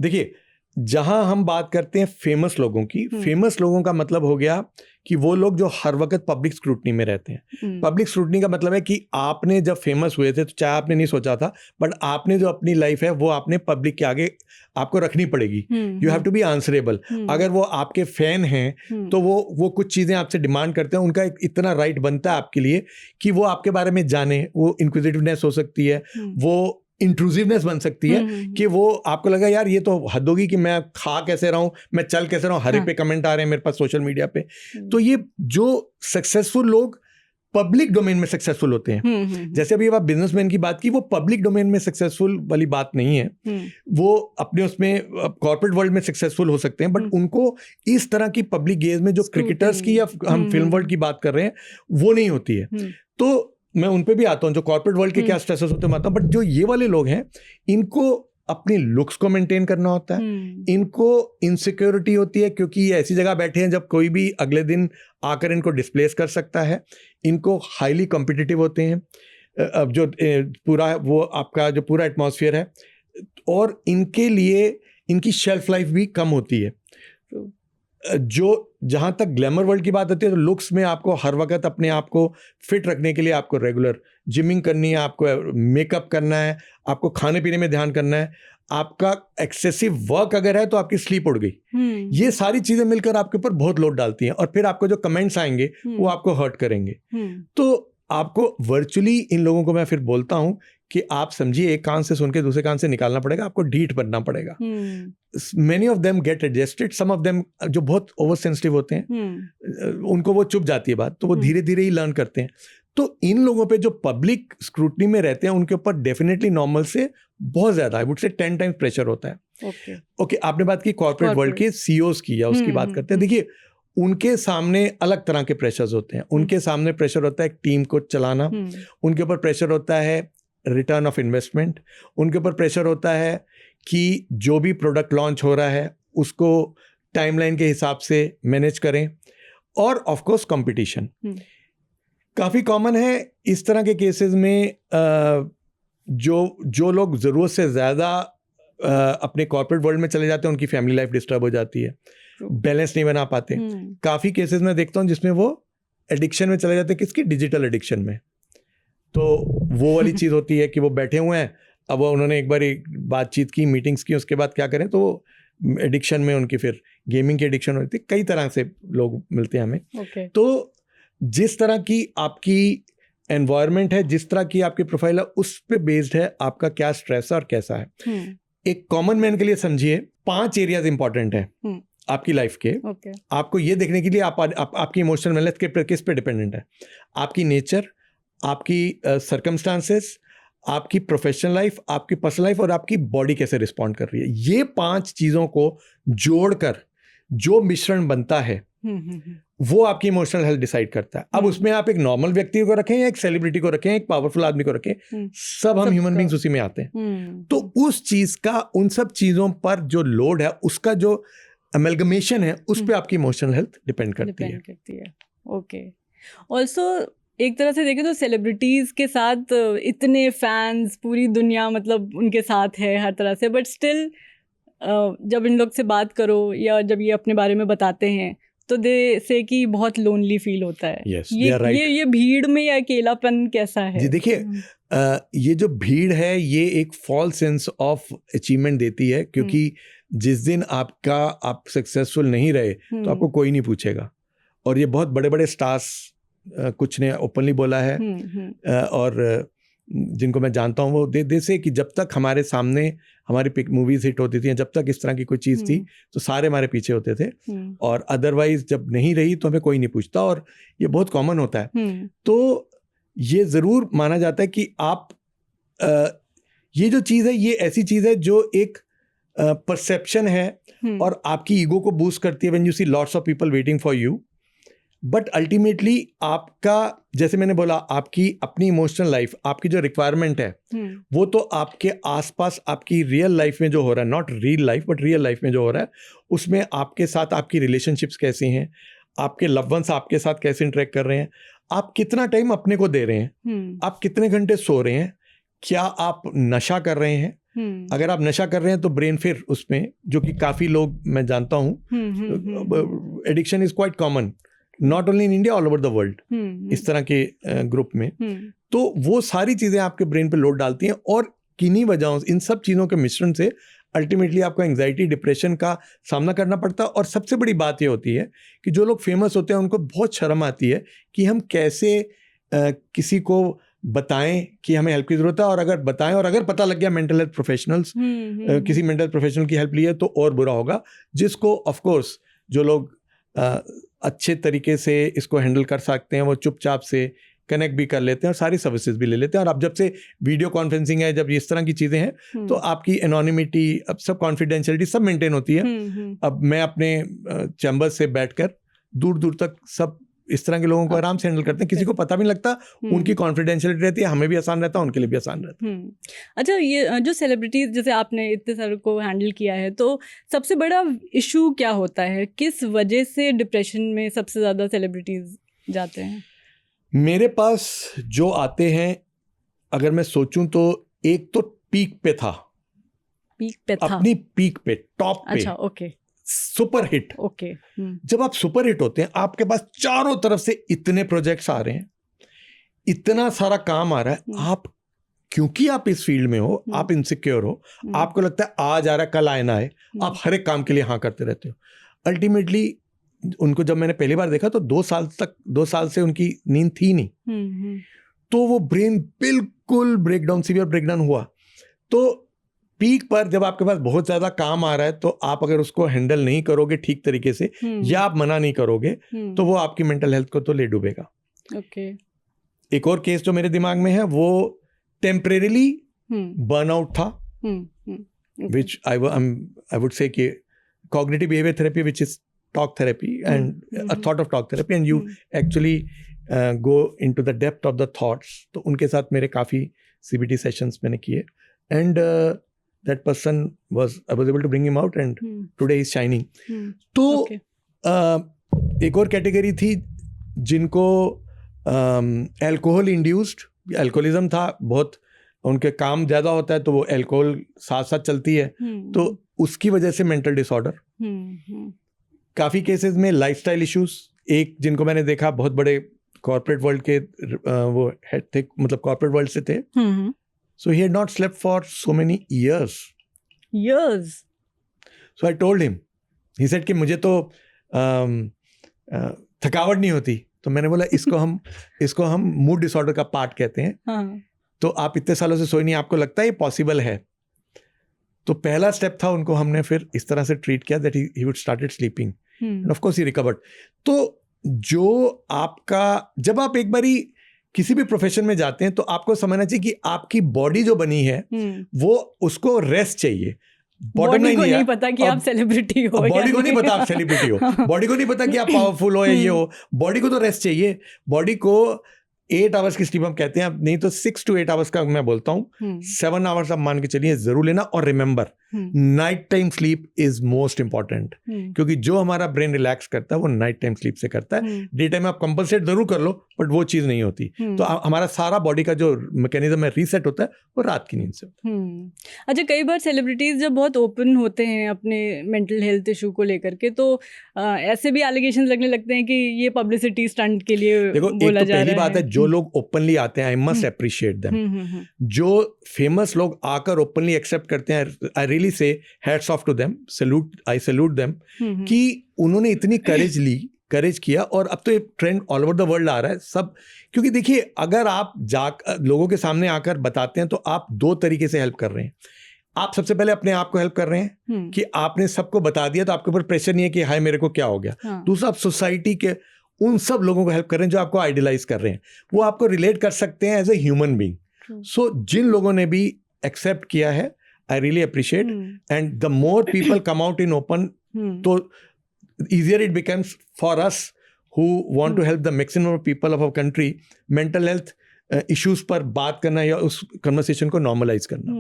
देखिए, जहां हम बात करते हैं फेमस लोगों की, फेमस लोगों का मतलब हो गया कि वो लोग जो हर वक्त पब्लिक स्क्रूटनी में रहते हैं. पब्लिक स्क्रूटनी का मतलब है कि आपने जब फेमस हुए थे तो चाहे आपने नहीं सोचा था, बट आपने जो अपनी लाइफ है वो आपने पब्लिक के आगे आपको रखनी पड़ेगी. You have to be answerable. अगर वो आपके फैन हैं तो वो कुछ चीज़ें आपसे डिमांड करते हैं, उनका एक इतना राइट बनता है आपके लिए कि वो आपके बारे में जाने. वो इंक्विजिटिवनेस हो सकती है, वो इंट्रूसिवनेस बन सकती है कि वो आपको लगा यार ये तो हद होगी कि मैं खा कैसे रहा हूँ, मैं चल कैसे रहा हूँ, हर एक पे कमेंट आ रहे हैं मेरे पास सोशल मीडिया पे. तो ये जो सक्सेसफुल लोग पब्लिक डोमेन में सक्सेसफुल होते हैं, जैसे अभी आप बिजनेसमैन की बात की, वो पब्लिक डोमेन में सक्सेसफुल वाली बात नहीं है. वो अपने उसमें कॉर्पोरेट वर्ल्ड में सक्सेसफुल हो सकते हैं, बट उनको इस तरह की पब्लिक गेज में जो क्रिकेटर्स की या हम फिल्म वर्ल्ड की बात कर रहे हैं वो नहीं होती है. तो मैं उन पे भी आता हूँ, जो कॉर्पोरेट वर्ल्ड के क्या स्ट्रेसेस होते हैं आता हूँ, बट जो ये वाले लोग हैं इनको अपनी लुक्स को मेंटेन करना होता है. इनको इनसिक्योरिटी होती है क्योंकि ये ऐसी जगह बैठे हैं जब कोई भी अगले दिन आकर इनको डिस्प्लेस कर सकता है. इनको हाईली कॉम्पिटिटिव होते हैं. अब जो पूरा वो आपका जो पूरा एटमॉस्फेयर है, और इनके लिए इनकी शेल्फ लाइफ भी कम होती है. जो जहाँ तक ग्लैमर वर्ल्ड की बात होती है तो लुक्स में आपको हर वक्त अपने आप को फिट रखने के लिए आपको रेगुलर जिमिंग करनी है, आपको मेकअप करना है, आपको खाने पीने में ध्यान करना है, आपका एक्सेसिव वर्क अगर है तो आपकी स्लीप उड़ गई. ये सारी चीज़ें मिलकर आपके ऊपर बहुत लोड डालती हैं और फिर आपको जो कमेंट्स आएंगे वो आपको हर्ट करेंगे. तो आपको वर्चुअली इन लोगों को मैं फिर बोलता हूँ कि आप समझिए, एक कान से सुन के दूसरे कान से निकालना पड़ेगा, आपको ढीठ बनना पड़ेगा. Many of them get adjusted, some of them जो बहुत ओवर सेंसिटिव होते हैं उनको वो चुप जाती है बात, तो वो धीरे धीरे ही लर्न करते हैं. तो इन लोगों पे जो पब्लिक स्क्रूटनी में रहते हैं उनके ऊपर डेफिनेटली नॉर्मल से बहुत ज्यादा, I would say 10 times pressure होता है. ओके, आपने बात की कॉर्पोरेट वर्ल्ड के सीईओज की, या उसकी बात करते हैं. देखिए, उनके सामने अलग तरह के प्रेशर्स होते हैं. उनके सामने प्रेशर होता है एक टीम को चलाना, उनके ऊपर प्रेशर होता है रिटर्न ऑफ इन्वेस्टमेंट, उनके ऊपर प्रेशर होता है कि जो भी प्रोडक्ट लॉन्च हो रहा है उसको टाइमलाइन के हिसाब से मैनेज करें, और ऑफ कोर्स कंपटीशन काफ़ी कॉमन है इस तरह के केसेस में. जो लोग ज़रूरत से ज़्यादा अपने कॉर्पोरेट वर्ल्ड में चले जाते हैं उनकी फैमिली लाइफ डिस्टर्ब हो जाती है, बैलेंस नहीं बना पाते. काफ़ी केसेस में देखता हूँ जिसमें वो एडिक्शन में चले जाते हैं. किसकी? डिजिटल एडिक्शन में. तो वो वाली चीज़ होती है कि वो बैठे हुए हैं, अब उन्होंने एक बार बातचीत की, मीटिंग्स की, उसके बाद क्या करें, तो एडिक्शन में उनकी फिर गेमिंग की एडिक्शन होती है. कई तरह से लोग मिलते हैं हमें. तो जिस तरह की आपकी एनवायरनमेंट है, जिस तरह की आपकी प्रोफाइल है, उस पे बेस्ड है आपका क्या स्ट्रेस है और कैसा है. एक कॉमन मैन के लिए समझिए 5 एरियाज इंपॉर्टेंट है आपकी लाइफ के. आपको ये देखने के लिए आपकी इमोशनल वेलनेस किस पे डिपेंडेंट है. आपकी नेचर, आपकी सर्कमस्टांसेस, आपकी प्रोफेशनल लाइफ, आपकी पर्सनल लाइफ और आपकी बॉडी कैसे रिस्पॉन्ड कर रही है। ये 5 चीज़ों को जोड़कर जो मिश्रण बनता है वो आपकी इमोशनल हेल्थ डिसाइड करता है। अब उसमें आप एक नॉर्मल व्यक्ति को रखें या एक सेलिब्रिटी को रखें, एक पावरफुल आदमी को रखें, सब हम ह्यूमन बींग्स उसी में आते हैं। तो उस चीज़ का, उन सब चीज़ों पर जो लोड है, उसका जो अमेलगमेशन है, उस पर आपकी इमोशनल हेल्थ डिपेंड करती है। ओके। ऑल्सो एक तरह से देखें तो सेलिब्रिटीज़ के साथ इतने फैंस, पूरी दुनिया मतलब उनके साथ है हर तरह से, बट स्टिल जब इन लोग से बात करो या जब ये अपने बारे में बताते हैं तो दे से कि बहुत लोनली फील होता है। Yes, right. ये भीड़ में या अकेलापन कैसा है? जी देखिए, ये जो भीड़ है ये एक फॉल्स सेंस ऑफ अचीवमेंट देती है, क्योंकि जिस दिन आप सक्सेसफुल नहीं रहे तो आपको कोई नहीं पूछेगा। और ये बहुत बड़े बड़े स्टार्स, कुछ ने ओपनली बोला है, और जिनको मैं जानता हूँ वो दे से कि जब तक हमारे सामने हमारी मूवीज हिट होती थी, जब तक इस तरह की कोई चीज़ थी तो सारे हमारे पीछे होते थे, और अदरवाइज जब नहीं रही तो हमें कोई नहीं पूछता, और ये बहुत कॉमन होता है। तो ये ज़रूर माना जाता है कि आप ये जो चीज़ है ये ऐसी चीज़ है जो एक परसेप्शन है और आपकी ईगो को बूस्ट करती है when you see lots of people waiting for you. But ultimately आपका, जैसे मैंने बोला, आपकी अपनी इमोशनल लाइफ, आपकी जो रिक्वायरमेंट है वो तो आपके आसपास आपकी रियल लाइफ में जो हो रहा है, not real life but real life में जो हो रहा है, उसमें आपके साथ आपकी रिलेशनशिप्स कैसी हैं, आपके लव वंस आपके साथ कैसे इंटरेक्ट कर रहे हैं, आप कितना टाइम अपने को दे रहे हैं, आप कितने घंटे सो रहे हैं, क्या आप नशा कर रहे हैं। अगर आप नशा कर रहे हैं तो ब्रेन फिर उसमें, जो कि काफ़ी लोग मैं जानता हूँ, addiction is quite common not only in India, all over the world, इस तरह के ग्रुप में। तो वो सारी चीज़ें आपके ब्रेन पे लोड डालती हैं, और किन्हीं वजहों, इन सब चीज़ों के मिश्रण से अल्टीमेटली आपको एंग्जाइटी, डिप्रेशन का सामना करना पड़ता है। और सबसे बड़ी बात ये होती है कि जो लोग फेमस होते हैं उनको बहुत शर्म आती है कि हम कैसे किसी को बताएं कि हमें हेल्प की ज़रूरत है, और अगर बताएं और अगर पता लग गया मेंटल हेल्थ प्रोफेशनल्स, किसी मेंटल प्रोफेशनल की हेल्प ली है तो और बुरा होगा। जिसको ऑफ कोर्स जो लोग अच्छे तरीके से इसको हैंडल कर सकते हैं वो चुपचाप से कनेक्ट भी कर लेते हैं और सारी सर्विसेज भी ले लेते हैं। और अब जब से वीडियो कॉन्फ्रेंसिंग है, जब इस तरह की चीज़ें हैं, तो आपकी एनोनिमिटी, अब सब कॉन्फिडेंशियलिटी सब मेंटेन होती है। अब मैं अपने चैम्बर से बैठकर दूर दूर तक सब इस तरह के लोगों को आराम से हैंडल करते हैं, किसी को पता भी नहीं लगता, उनकी कॉन्फिडेंशियलिटी रहती है, हमें भी आसान रहता है, उनके लिए भी आसान रहता है। अच्छा, ये जो सेलिब्रिटीज, जैसे आपने इतने सारे को हैंडल किया है, तो सबसे बड़ा इशू क्या होता है? किस वजह से डिप्रेशन में सबसे ज़्यादा सेलिब्रिटीज जाते हैं? मेरे पास जो आते हैं, अगर मैं सोचूं तो एक तो पीक पे था, अपनी पीक पे, टॉप पे। अच्छा, ओके। Super hit. ओके। जब आप सुपर हिट होते हैं, आपके पास चारों तरफ से इतने प्रोजेक्ट्स आ रहे हैं, इतना सारा काम आ रहा है, आप क्योंकि आप इस फील्ड में हो, आप इनसिक्योर हो, आपको लगता है आज आ रहा है कल आए ना आए, आप हर एक काम के लिए हाँ करते रहते हो। अल्टीमेटली उनको जब मैंने पहली बार देखा तो 2 साल से उनकी नींद थी नहीं, तो वो ब्रेन बिल्कुल ब्रेकडाउन, सीवियर ब्रेकडाउन हुआ। तो पीक पर जब आपके पास बहुत ज्यादा काम आ रहा है, तो आप अगर उसको हैंडल नहीं करोगे ठीक तरीके से, या आप मना नहीं करोगे, तो वो आपकी मेंटल हेल्थ को तो ले डूबेगा। ओके। एक और केस जो मेरे दिमाग में है वो टेम्परेरीली बर्नआउट था, विच आई वुड से कि cognitive behaviour therapy, which is talk therapy and a thought of talk therapy, and you actually go into the depth of the thoughts. तो उनके साथ मेरे काफ़ी CBT sessions मैंने किए, and that person I was able to bring him out, and today he's shining. तो एक और कैटेगरी थी जिनको अल्कोहल इंड्यूस्ड, अल्कोहलिज्म था, बहुत उनके काम ज़्यादा होता है तो वो अल्कोहल साथ साथ चलती है, तो उसकी वजह से मेंटल डिसऑर्डर। काफ़ी केसेस में लाइफस्टाइल इश्यूज, एक जिनको मैंने देखा बहुत बड़े कॉर्पोरेट वर्ल्ड के वो हेड थे, मतलब कॉर्पोरेट वर्ल्ड से थे, so he had not slept for so many years. So I told him, he said कि मुझे तो थकावट नहीं होती, तो मैंने बोला इसको हम मूड डिसऑर्डर का पार्ट कहते हैं। तो आप इतने सालों से सोए नहीं, आपको लगता है ये पॉसिबल है? तो पहला स्टेप था, उनको हमने फिर इस तरह से ट्रीट किया that he would started sleeping, and of course he recovered. तो जो आपका, जब आप एक बारी किसी भी प्रोफेशन में जाते हैं तो आपको समझना चाहिए कि आपकी बॉडी जो बनी है वो उसको रेस्ट चाहिए। बॉडी को नहीं पता कि आप सेलिब्रिटी हो, बॉडी को नहीं पता आप सेलिब्रिटी हो, बॉडी को नहीं पता कि आप पावरफुल हो या ये हो, बॉडी को तो रेस्ट चाहिए। बॉडी को 8 आवर्स की स्लीप हम कहते हैं, नहीं तो 6 to 8 आवर्स का मैं बोलता हूँ, 7 आवर्स आप मान के चलिए जरूर लेना। और remember, night time sleep is most important, क्योंकि जो हमारा ब्रेन रिलैक्स करता है वो नाइट टाइम स्लीप से करता है। डे टाइम में आप कंपलसेट जरूर कर लो, बट वो चीज नहीं होती। तो हमारा सारा बॉडी का जो मैकेनिज्म है रीसेट होता है वो रात की नींद से होता है। अच्छा, कई बार सेलिब्रिटीज जब बहुत ओपन होते हैं अपने मेंटल हेल्थ इशू को लेकर के, तो ऐसे भी एलिगेशन लगने लगते हैं कि ये पब्लिसिटी स्टंट के लिए देखो, बोला एक तो जा पहली रहा बात है, जो लोग ओपनली आते हैं, आई मस्ट अप्रिशिएट देम। जो फेमस लोग आकर ओपनली एक्सेप्ट करते हैं, I really say hats off to them, I salute them कि उन्होंने इतनी करेज किया। और अब तो ये trend all over the world आ रहा है सब। क्योंकि देखिए, अगर आप लोगों के सामने आकर बताते हैं तो आप 2 तरीके से हेल्प कर रहे हैं। आप सबसे पहले अपने आप को हेल्प कर रहे हैं कि आपने सबको बता दिया तो आपके ऊपर प्रेशर नहीं है कि हाय मेरे को क्या हो गया। दूसरा, आप सोसाइटी के उन सब लोगों को हेल्प कर रहे हैं जो आपको आइडियलाइज कर रहे हैं, वो आपको रिलेट कर सकते हैं एज ए ह्यूमन बीइंग। सो जिन लोगों ने भी एक्सेप्ट किया है, I really appreciate, and the more people come out in open, तो easier it becomes for us who want to help the maximum of people of our country mental health issues पर बात करना या उस conversation को normalise करना।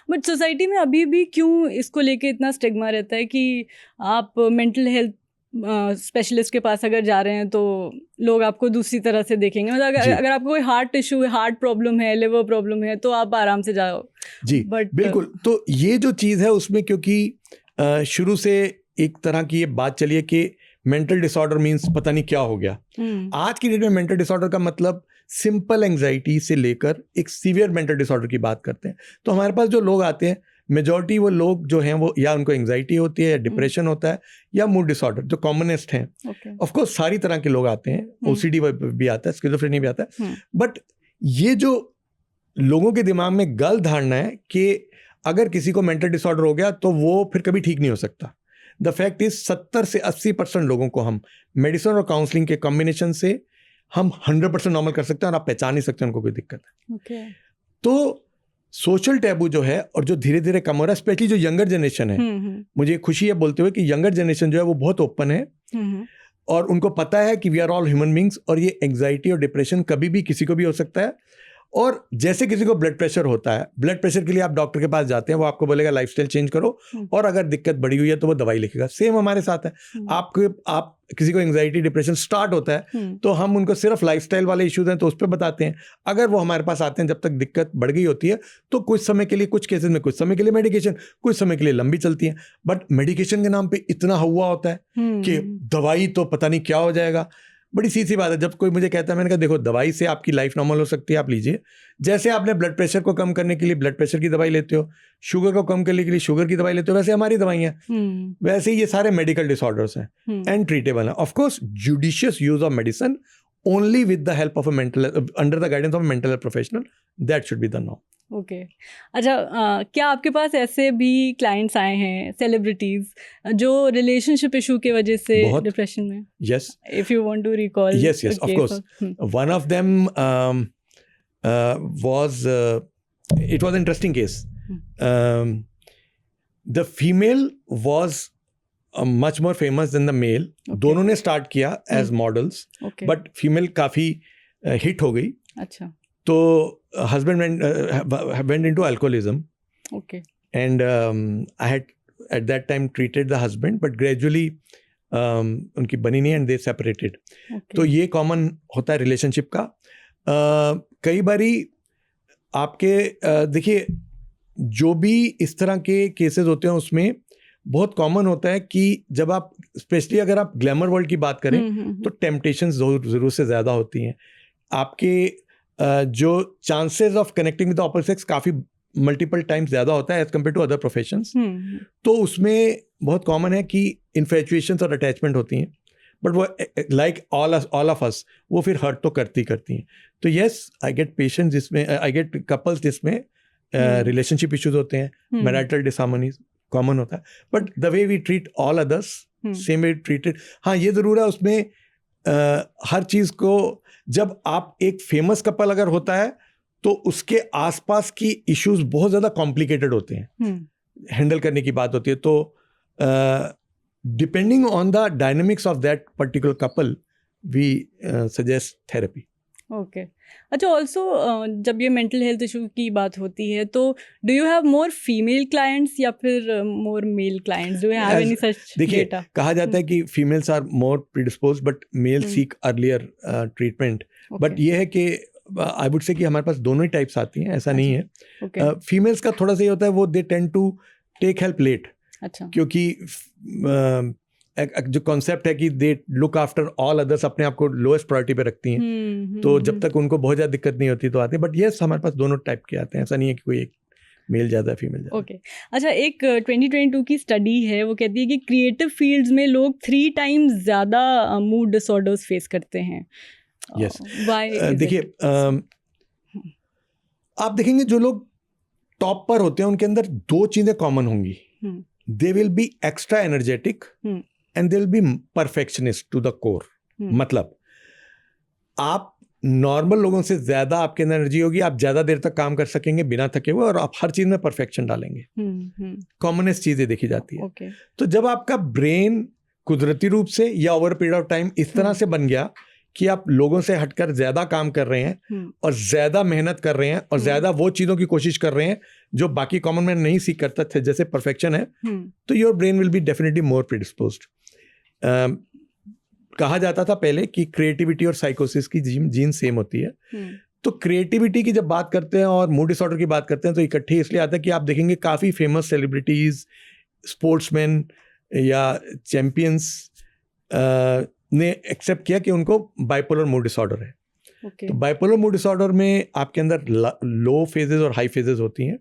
But society में अभी भी क्यों इसको लेके इतना स्टिग्मा रहता है कि आप मेंटल हेल्थ स्पेशलिस्ट के पास अगर जा रहे हैं तो लोग आपको दूसरी तरह से देखेंगे। मतलब अगर आपको कोई हार्ट इशू है, हार्ट प्रॉब्लम है, लिवर प्रॉब्लम है, तो आप आराम से जाओ। जी बिल्कुल। तो ये जो चीज़ है उसमें, क्योंकि शुरू से एक तरह की ये बात चली है कि मेंटल डिसऑर्डर मींस पता नहीं क्या हो गया। आज की डेट में मेंटल डिसऑर्डर का मतलब सिंपल एंजाइटी से लेकर एक सीवियर मेंटल डिसऑर्डर की बात करते हैं। तो हमारे पास जो लोग आते हैं, मेजॉरिटी वो लोग जो हैं वो या उनको एंजाइटी होती है, या डिप्रेशन होता है, या मूड डिसऑर्डर, जो कॉमनेस्ट हैं। ऑफ कोर्स सारी तरह के लोग आते हैं, ओसीडी भी आता है, स्किज़ोफ्रेनिया भी आता है। बट ये जो लोगों के दिमाग में गलत धारणा है कि अगर किसी को मेंटल डिसऑर्डर हो गया तो वो फिर कभी ठीक नहीं हो सकता। द फैक्ट इज 70 से 80% लोगों को हम मेडिसिन और काउंसलिंग के कॉम्बिनेशन से हम 100% नॉर्मल कर सकते हैं, और आप पहचान नहीं सकते उनको कोई दिक्कत है। तो सोशल टैबू जो है, और जो धीरे धीरे कम हो रहा है, स्पेशली जो यंगर जनरेशन है, मुझे खुशी है बोलते हुए कि यंगर जनरेशन जो है वो बहुत ओपन है, और उनको पता है कि we are all human beings, और ये एंग्जाइटी और डिप्रेशन कभी भी किसी को भी हो सकता है। और जैसे किसी को ब्लड प्रेशर होता है, ब्लड प्रेशर के लिए आप डॉक्टर के पास जाते हैं, वो आपको बोलेगा लाइफस्टाइल चेंज करो, और अगर दिक्कत बढ़ी हुई है तो वो दवाई लिखेगा। सेम हमारे साथ है। आप किसी को एंग्जाइटी डिप्रेशन स्टार्ट होता है तो हम उनको सिर्फ लाइफस्टाइल वाले इश्यूज हैं तो उस पर बताते हैं। अगर वो हमारे पास आते हैं जब तक दिक्कत बढ़ गई होती है तो कुछ समय के लिए, कुछ केसेस में कुछ समय के लिए मेडिकेशन, कुछ समय के लिए लंबी चलती है। बट मेडिकेशन के नाम पे इतना हुआ होता है कि दवाई तो पता नहीं क्या हो जाएगा। बड़ी सीधी बात है। जब कोई मुझे कहता है, मैंने कहा देखो, दवाई से आपकी लाइफ नॉर्मल हो सकती है, आप लीजिए। जैसे आपने ब्लड प्रेशर को कम करने के लिए ब्लड प्रेशर की दवाई लेते हो, शुगर को कम करने के लिए शुगर की दवाई लेते हो, वैसे हमारी दवाइयाँ, वैसे ये सारे मेडिकल डिसऑर्डर्स हैं एंड ट्रीटेबल हैं। Of course judicious use of medicine only with the help of a mental, under the guidance of a mental health professional, that should be the norm. Okay अच्छा, क्या आपके पास ऐसे भी clients आए हैं, celebrities, जो relationship issue की वजह से डिप्रेशन में? Yes, if you want to recall. Yes yes, of course. One of them was it was an interesting case. The female was much more famous than the male. दोनों ने start किया as models, but female काफी hit हो गई। अच्छा। तो husband went into alcoholism. Okay. And I had at that time treated the husband, but gradually उनकी बनी नहीं, and they separated. Okay. तो ये कॉमन होता है रिलेशनशिप का। कई बारी आपके देखिए, जो भी इस तरह के केसेस होते हैं उसमें बहुत कॉमन होता है कि जब आप, स्पेशली अगर आप ग्लैमर वर्ल्ड की बात करें, तो टेम्पटेशंस ज़रूर से ज़्यादा होती हैं। आपके जो chances of connecting with the opposite sex काफ़ी मल्टीपल टाइम्स ज़्यादा होता है as compare to other professions. तो उसमें बहुत कॉमन है कि इन्फेचुएशंस और अटैचमेंट होती हैं, बट वो लाइक ऑल ऑफ अस वो फिर हर्ट तो करती हैं। तो येस, आई गेट पेशेंट्स जिसमें, आई गेट कपल्स जिसमें रिलेशनशिप इश्यूज होते हैं, मैरिटल डिसहार्मनी कॉमन होता है, but the way we treat all others same way treated. हाँ, ये ज़रूर है, उसमें हर चीज़ को, जब आप एक फेमस कपल अगर होता है तो उसके आसपास की इश्यूज बहुत ज़्यादा कॉम्प्लिकेटेड होते हैं, हैंडल करने की बात होती है। तो depending on the dynamics of that particular couple we suggest therapy. Okay, अच्छा, ऑल्सो जब ये मेंटल हेल्थ इशू की बात होती है तो do you have more female clients या फिर more male clients? Do you have any such देखिए, डेटा? कहा जाता है कि females are more predispose but male seek earlier treatment, but ये है कि आई वुड से कि हमारे पास दोनों ही टाइप्स आती हैं, ऐसा नहीं है। फीमेल्स का थोड़ा सा ये होता है, वो they tend to take help late. अच्छा, क्योंकि जो कॉन्सेप्ट है कि they look after all others, अपने आप को लोएस्ट प्रायोरिटी पे रखती हैं, तो जब तक उनको बहुत ज़्यादा दिक्कत नहीं होती तो आती है। बट येस, हमारे पास दोनों टाइप के आते हैं, ऐसा नहीं है कि कोई एक मेल ज़्यादा फीमेल ज़्यादा। ओके, अच्छा, एक 2022 की स्टडी है, वो कहती है कि क्रिएटिव फील्ड्स में लोग 3 टाइम्स ज़्यादा मूड डिसऑर्डर्स फेस करते हैं। Yes, why? देखिए, आप देखेंगे जो लोग टॉप पर होते हैं उनके अंदर 2 चीज़ें कॉमन होंगी। They will be extra energetic and they will be perfectionist to the core. मतलब आप नॉर्मल लोगों से ज्यादा आपके अंदर एनर्जी होगी, आप ज्यादा देर तक काम कर सकेंगे बिना थके हुए, और आप हर चीज में परफेक्शन डालेंगे। कॉमनेस्ट चीजें देखी जाती है। Okay. तो जब आपका ब्रेन कुदरती रूप से या ओवर पीरियड ऑफ टाइम इस तरह से बन गया कि आप लोगों से हटकर ज्यादा काम कर रहे हैं और ज्यादा मेहनत कर रहे हैं और ज्यादा वो चीजों की कोशिश कर रहे हैं जो बाकी कॉमन मैन नहीं सीख करता थे, जैसे परफेक्शन है, तो your brain will be definitely more predisposed. कहा जाता था पहले कि क्रिएटिविटी और साइकोसिस की जीन सेम होती है। तो क्रिएटिविटी की जब बात करते हैं और मूड डिसऑर्डर की बात करते हैं तो इकट्ठे इसलिए आता है कि आप देखेंगे काफ़ी फेमस सेलिब्रिटीज़, स्पोर्ट्समैन या चैंपियंस ने एक्सेप्ट किया कि उनको बाइपोलर मूड डिसऑर्डर है। तो बाइपोलर मूड डिसऑर्डर में आपके अंदर लो फेजेस और हाई फेजेस होती हैं।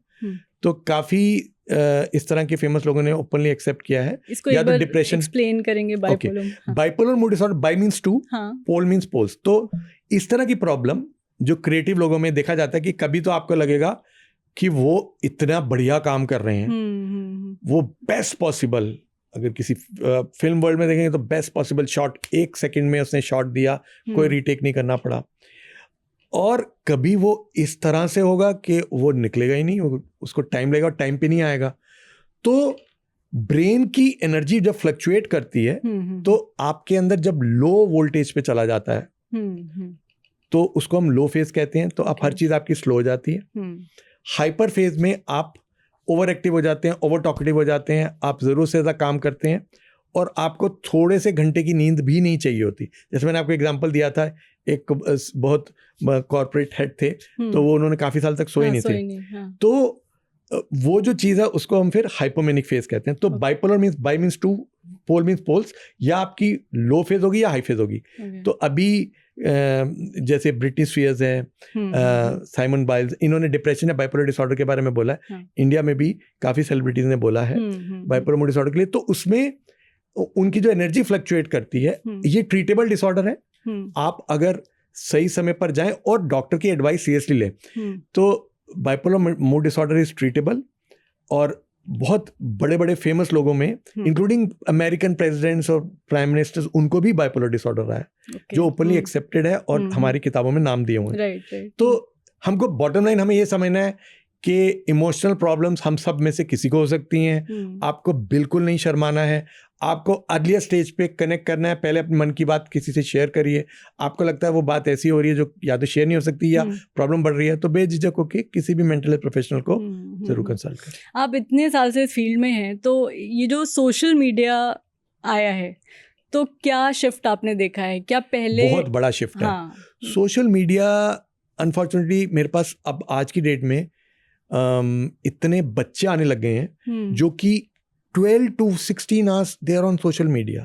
तो काफ़ी इस तरह के फेमस लोगों ने ओपनली एक्सेप्ट किया है। इसको या तो डिप्रेशन एक्सप्लेन करेंगे। Bipolar bipolar mood disorder, bi means two, pole means poles. तो इस तरह की प्रॉब्लम जो क्रिएटिव लोगों में देखा जाता है कि कभी तो आपको लगेगा कि वो इतना बढ़िया काम कर रहे हैं, वो बेस्ट पॉसिबल, अगर किसी फिल्म वर्ल्ड में देखेंगे तो बेस्ट पॉसिबल शॉट 1 सेकंड में उसने शॉट दिया, कोई रीटेक नहीं करना पड़ा। और कभी वो इस तरह से होगा कि वो निकलेगा ही नहीं, उसको टाइम लगेगा और टाइम पे नहीं आएगा। तो ब्रेन की एनर्जी जब फ्लक्चुएट करती है तो आपके अंदर जब लो वोल्टेज पे चला जाता है तो उसको हम लो फेज कहते हैं। तो आप हर चीज़ आपकी स्लो हो जाती है। हाइपर फेज में आप ओवर एक्टिव हो जाते हैं, ओवर टॉकेटिव हो जाते हैं, आप ज़रूरत से ज़्यादा काम करते हैं और आपको थोड़े से घंटे की नींद भी नहीं चाहिए होती। जैसे मैंने आपको एग्जांपल दिया था, एक बहुत कॉर्पोरेट हेड थे, तो वो उन्होंने काफ़ी साल तक सोए नहीं थे। तो वो जो चीज़ है उसको हम फिर हाइपोमेनिक फेज कहते हैं। तो bipolar means bi means two, pole means poles, या आपकी लो फेज होगी या हाई फेज होगी। तो अभी जैसे ब्रिटनी स्पीयर्स है, साइमन बाइल्स, इन्होंने डिप्रेशन या बाइपोलर डिसऑर्डर के बारे में बोला है। इंडिया में भी काफ़ी सेलिब्रिटीज ने बोला है बाइपोलर मूड डिसऑर्डर के लिए। तो उसमें उनकी जो एनर्जी फ्लक्चुएट करती है, ये ट्रीटेबल डिसऑर्डर है। आप अगर सही समय पर जाएं और डॉक्टर की एडवाइस सीरियसली लें तो bipolar mood disorder is treatable. और बहुत बड़े बड़े फेमस लोगों में इंक्लूडिंग अमेरिकन प्रेसिडेंट्स और प्राइम मिनिस्टर्स, उनको भी बाइपोलर डिसऑर्डर रहा है, जो ओपनली एक्सेप्टेड है और हमारी किताबों में नाम दिए हुए हैं। तो हमको बॉटम लाइन हमें ये समझना है कि इमोशनल प्रॉब्लम्स हम सब में से किसी को हो सकती हैं। आपको बिल्कुल नहीं शर्माना है, आपको अर्लियर स्टेज पे कनेक्ट करना है। पहले अपने मन की बात किसी से शेयर करिए। आपको लगता है वो बात ऐसी हो रही है जो या तो शेयर नहीं हो सकती या प्रॉब्लम बढ़ रही है, तो बेझिझक होकर किसी भी मेंटल हेल्थ प्रोफेशनल को जरूर कंसल्ट करें। आप इतने साल से इस फील्ड में हैं, तो ये जो सोशल मीडिया आया है, तो क्या शिफ्ट आपने देखा है? क्या पहले बहुत बड़ा शिफ्ट है। सोशल मीडिया अनफॉर्चुनेटली मेरे पास अब आज की डेट में इतने बच्चे आने लग गए हैं जो कि 12 to 16 hours they are on social media.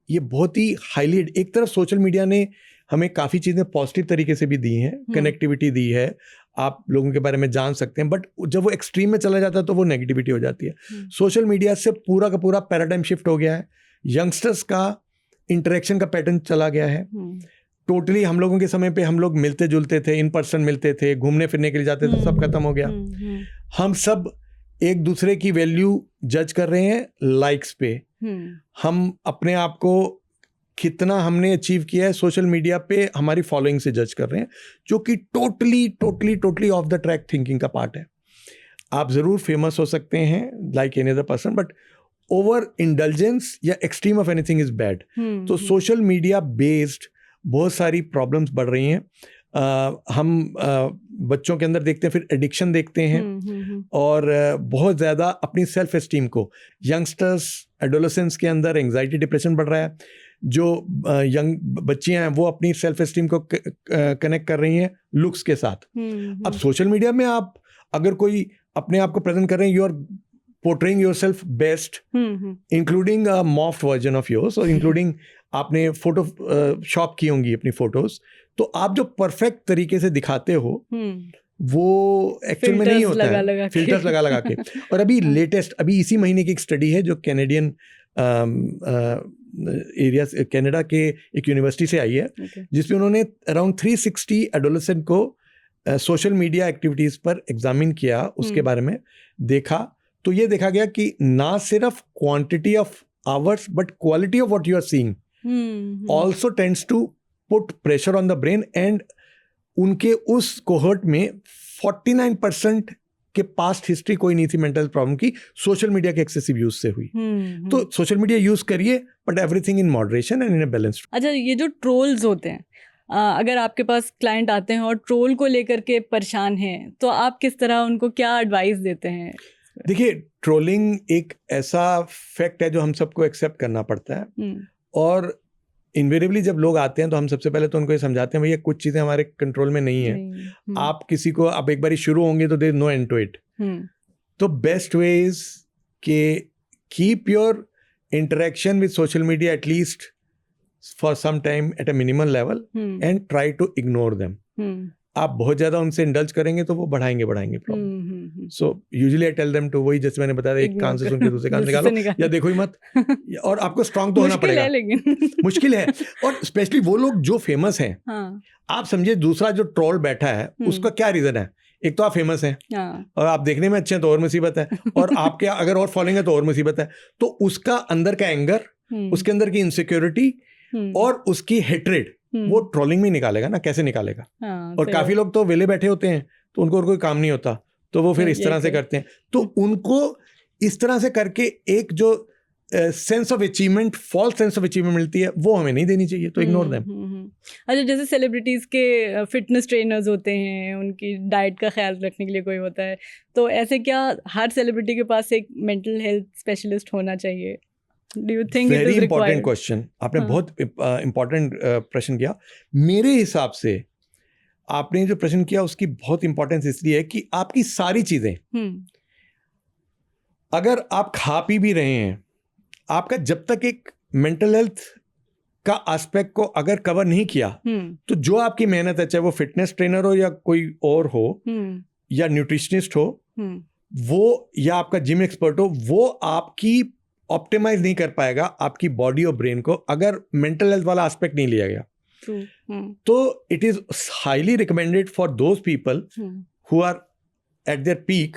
ये बहुत ही हाईली, एक तरफ सोशल मीडिया ने हमें काफ़ी चीज़ें पॉजिटिव तरीके से भी दी हैं, कनेक्टिविटी दी है, आप लोगों के बारे में जान सकते हैं, बट जब वो एक्सट्रीम में चला जाता है तो वो नेगेटिविटी हो जाती है। सोशल मीडिया से पूरा का पूरा पैराडाइम शिफ्ट हो गया है। यंगस्टर्स का इंटरेक्शन का पैटर्न चला गया है टोटली। हम लोगों के समय पे हम लोग मिलते जुलते थे, इन पर्सन मिलते थे, घूमने फिरने के लिए जाते थे, सब खत्म हो गया। हम सब एक दूसरे की वैल्यू जज कर रहे हैं लाइक्स पे। हम अपने आप को कितना हमने अचीव किया है सोशल मीडिया पे हमारी फॉलोइंग से जज कर रहे हैं, जो कि totally off the track thinking का पार्ट है। आप ज़रूर फेमस हो सकते हैं like any other person, but over indulgence या extreme of anything is bad. तो सोशल मीडिया बेस्ड बहुत सारी प्रॉब्लम्स बढ़ रही हैं। हम बच्चों के अंदर देखते हैं, फिर एडिक्शन देखते हैं, और बहुत ज़्यादा अपनी सेल्फ एस्टीम को, यंगस्टर्स एडोलेसेंस के अंदर एंग्जाइटी डिप्रेशन बढ़ रहा है। जो यंग बच्चियां हैं वो अपनी सेल्फ एस्टीम को कनेक्ट कर रही हैं लुक्स के साथ। अब सोशल मीडिया में आप अगर कोई अपने आप को प्रेजेंट कर रहे हैं, you are portraying yourself best, including a morphed version of yours, और इंक्लूडिंग आपने फोटो शॉप की होंगी अपनी फोटोज, तो आप जो परफेक्ट तरीके से दिखाते हो वो एक्चुअल में नहीं होता है, फिल्टर्स लगा के। और अभी लेटेस्ट, अभी इसी महीने की एक स्टडी है जो कैनेडियन एरिया, कनाडा के एक यूनिवर्सिटी से आई है, जिसमें उन्होंने अराउंड 360 एडोलेसेंट को सोशल मीडिया एक्टिविटीज़ पर एग्जामिन किया, उसके बारे में देखा। तो ये देखा गया कि ना सिर्फ quantity of hours but quality of what you are seeing also tends to put pressure on the brain, and उनके उस कोहर्ट में 49% के पास्ट हिस्ट्री कोई नहीं थी मेंटल प्रॉब्लम की, सोशल मीडिया के एक्सेसिव यूज से हुई। तो सोशल मीडिया यूज करिए, but everything in moderation and in a balanced. अच्छा, ये जो ट्रोल्स होते हैं, अगर आपके पास क्लाइंट आते हैं और ट्रोल को लेकर के परेशान हैं, तो आप किस तरह उनको क्या एडवाइस देते हैं? देखिए, ट्रोलिंग एक ऐसा फैक्ट है जो हम सबको एक्सेप्ट करना पड़ता है, और इनवेरिएबली जब लोग आते हैं तो हम सबसे पहले तो उनको ये समझाते हैं भैया कुछ चीज़ें हमारे कंट्रोल में नहीं है। आप किसी को, आप एक बार शुरू होंगे तो there no end to it. तो बेस्ट वे इज के keep your interaction with social media at least for some time at a minimal level and try to ignore them. आप बहुत ज्यादा उनसे इंडल्ज करेंगे तो वो बढ़ाएंगे problem. So usually I tell them to, वही जैसे मैंने बताया, एक कान से सुन के दूसरे कान से निकालो, या देखो ही मत। और आपको स्ट्रांग तो होना पड़ेगा, मुश्किल है। और स्पेशली वो लोग जो फेमस हैं, आप समझिए दूसरा जो ट्रोल बैठा है उसका क्या रीजन है? एक तो आप फेमस हैं, और आप देखने में अच्छे हैं तो और मुसीबत है, और आपके अगर और फॉलोइंग है तो और मुसीबत है। तो उसका अंदर का एंगर, उसके अंदर की इनसिक्योरिटी और उसकी हेट्रेड वो ट्रोलिंग में निकालेगा ना, कैसे निकालेगा? और काफी लोग तो वेले बैठे होते हैं तो उनको और कोई काम नहीं होता, तो वो फिर इस तरह से करते हैं। तो उनको इस तरह से करके एक जो sense of achievement, false sense of achievement मिलती है, वो हमें नहीं देनी चाहिए, तो इग्नोर देम। अच्छा, जैसे सेलिब्रिटीज के फिटनेस ट्रेनर्स होते हैं, उनकी डाइट का ख्याल रखने के लिए कोई होता है, तो ऐसे क्या हर सेलिब्रिटी के पास एक मेंटल हेल्थ स्पेशलिस्ट होना चाहिए? Do you think Very it is important required? question. आपने बहुत important प्रश्न किया। मेरे हिसाब से आपने जो प्रश्न किया उसकी बहुत इंपॉर्टेंस इसलिए है कि आपकी सारी चीजें, अगर आप खा पी भी रहे हैं, आपका जब तक एक मेंटल हेल्थ का एस्पेक्ट को अगर कवर नहीं किया, तो जो आपकी मेहनत है, चाहे वो फिटनेस ट्रेनर हो या कोई और हो, या न्यूट्रिशनिस्ट हो, वो या आपका जिम एक्सपर्ट हो, वो आपकी ऑप्टिमाइज नहीं कर पाएगा आपकी बॉडी और ब्रेन को, अगर मेंटल हेल्थ वाला एस्पेक्ट नहीं लिया गया। तो it is highly recommended for those people who are at their peak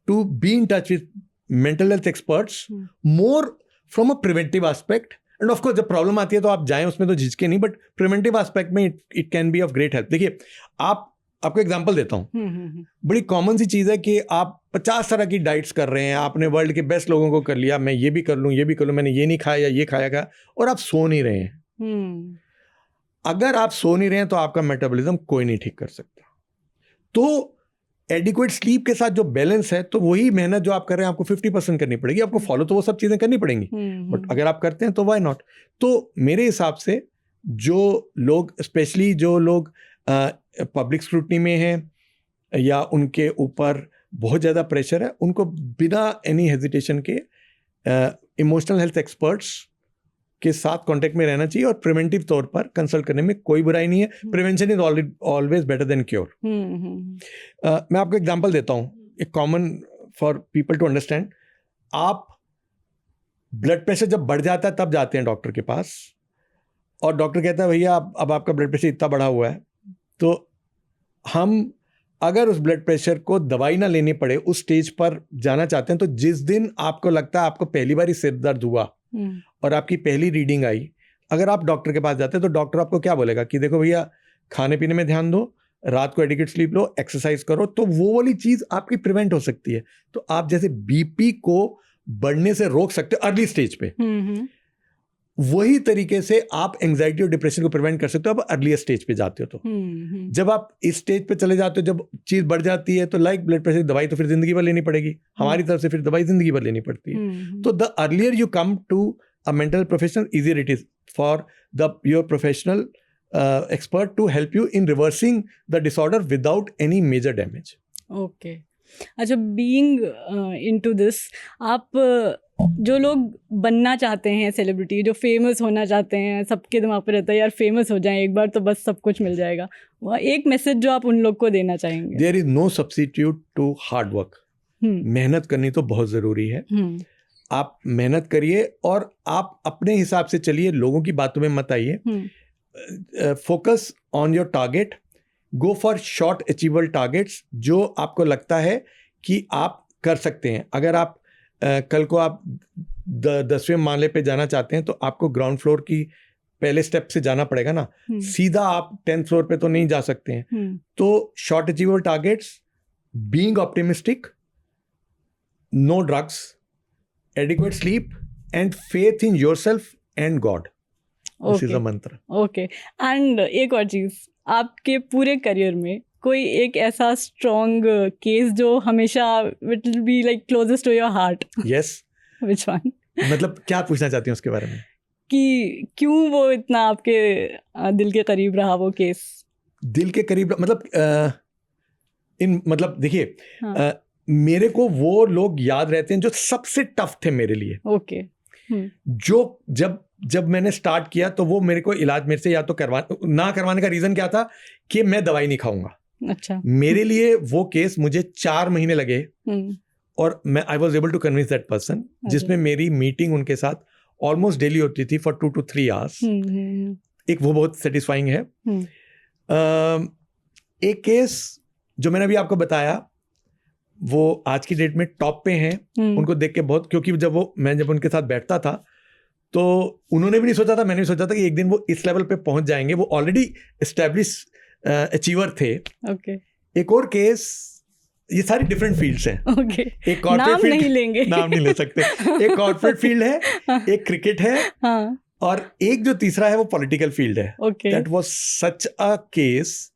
to be in touch with mental health experts more from a preventive aspect. And of course जब problem आती है तो आप जाएं, उसमें तो झिझके नहीं, बट प्रिवेंटिव एस्पेक्ट में it can be of great help. देखिए, आपको एग्जांपल देता हूँ, बड़ी कॉमन सी चीज़ है कि आप 50 तरह की डाइट्स कर रहे हैं, आपने वर्ल्ड के बेस्ट लोगों को कर लिया, मैं ये भी कर लूँ, ये भी कर लूँ, मैंने ये नहीं खाया, ये खाया, और आप सो नहीं रहे हैं। अगर आप सो नहीं रहे हैं तो आपका मेटाबॉलिज्म कोई नहीं ठीक कर सकता। तो एडिक्वेट स्लीप के साथ जो बैलेंस है, तो वही मेहनत जो आप कर रहे हैं आपको 50% करनी पड़ेगी। आपको फॉलो तो वो सब चीज़ें करनी पड़ेंगी, बट अगर आप करते हैं तो वाई नॉट। तो मेरे हिसाब से जो लोग, स्पेशली जो लोग पब्लिक स्क्रूटनी में हैं या उनके ऊपर बहुत ज़्यादा प्रेशर है, उनको बिना एनी हेजिटेशन के इमोशनल हेल्थ एक्सपर्ट्स के साथ कांटेक्ट में रहना चाहिए, और प्रिवेंटिव तौर पर कंसल्ट करने में कोई बुराई नहीं है। Prevention is always better than cure. मैं आपको एग्जांपल देता हूँ, एक common for people to understand. आप ब्लड प्रेशर जब बढ़ जाता है तब जाते हैं डॉक्टर के पास, और डॉक्टर कहता है भैया अब आपका ब्लड प्रेशर इतना बढ़ा हुआ है, तो हम अगर उस ब्लड प्रेशर को दवाई ना लेनी पड़े उस स्टेज पर जाना चाहते हैं, तो जिस दिन आपको लगता है आपको पहली बार ही सिर दर्द हुआ और आपकी पहली रीडिंग आई, अगर आप डॉक्टर के पास जाते हैं तो डॉक्टर आपको क्या बोलेगा कि देखो भैया खाने पीने में ध्यान दो, रात को एडिक्वेट स्लीप लो, एक्सरसाइज करो, तो वो वाली चीज आपकी प्रिवेंट हो सकती है। तो आप जैसे बीपी को बढ़ने से रोक सकते हो अर्ली स्टेज पे, वही तरीके से आप एंजाइटी और डिप्रेशन को प्रिवेंट कर सकते हो आप अर्ली स्टेज पे जाते हो। तो जब आप इस स्टेज पे चले जाते हो, जब चीज बढ़ जाती है, तो लाइक ब्लड प्रेशर की दवाई तो फिर जिंदगी भर लेनी पड़ेगी, हमारी तरफ से फिर दवाई जिंदगी भर लेनी पड़ती है। तो the earlier you come to a mental professional, easier it is for your professional expert to help you in reversing the disorder without any major damage. Okay, अच्छा, बीइंग इनटू दिस, आप जो लोग बनना चाहते हैं सेलिब्रिटी, जो famous होना चाहते हैं, सबके दिमाग पर रहता है यार फेमस हो जाएं एक बार तो बस सब कुछ मिल जाएगा, वह एक मैसेज जो आप उन लोग को देना चाहेंगे? There is no substitute to hard work. मेहनत करनी तो बहुत ज़रूरी है। आप मेहनत करिए और आप अपने हिसाब से चलिए, लोगों की बातों में मत आइए। Focus on your target, go for short achievable targets जो आपको लगता है कि आप कर सकते हैं। अगर आप कल को आप 10वें माले पे जाना चाहते हैं तो आपको ग्राउंड फ्लोर की पहले स्टेप से जाना पड़ेगा ना, सीधा आप 10th फ्लोर पे तो नहीं जा सकते हैं। तो short achievable targets, being optimistic, no drugs, adequate sleep and faith in yourself and God. This is a mantra. Okay, and एक और चीज, आपके पूरे करियर में कोई एक ऐसा स्ट्रॉन्ग केस जो हमेशा it will be like closest to your heart? Yes. Which one? मतलब क्या पूछना चाहती हैं उसके बारे में? कि क्यों वो इतना आपके दिल के करीब रहा वो केस? दिल के करीब मतलब मतलब देखिए, मेरे को वो लोग याद रहते हैं जो सबसे टफ थे मेरे लिए। ओके। जो जब मैंने स्टार्ट किया तो वो मेरे को इलाज मेरे से या तो ना करवाने का रीजन क्या था कि मैं दवाई नहीं खाऊंगा। अच्छा। मेरे लिए वो केस मुझे 4 महीने लगे और मैं I was able to convince that person, जिसमें मेरी मीटिंग उनके साथ ऑलमोस्ट डेली होती थी फॉर 2 to 3 आवर्स। एक वो बहुत सेटिस्फाइंग है। एक केस जो मैंने अभी आपको बताया वो आज की डेट में टॉप पे हैं। उनको देख के बहुत, क्योंकि मैं जब उनके साथ बैठता था तो उन्होंने भी नहीं सोचा था, मैंने भी सोचा था कि एक दिन वो इस लेवल पे पहुंच जाएंगे। वो ऑलरेडी एस्टेब्लिश अचीवर थे। ओके। एक और केस, ये सारी डिफरेंट फील्ड्स हैं। ओके। एक कॉर्पोरेट नाम नहीं लेंगे। नाम नहीं ले सकते। एक कॉर्पोरेट फील्ड है, एक क्रिकेट है, और एक जो तीसरा है वो पॉलिटिकल फील्ड है। Okay. That was such a case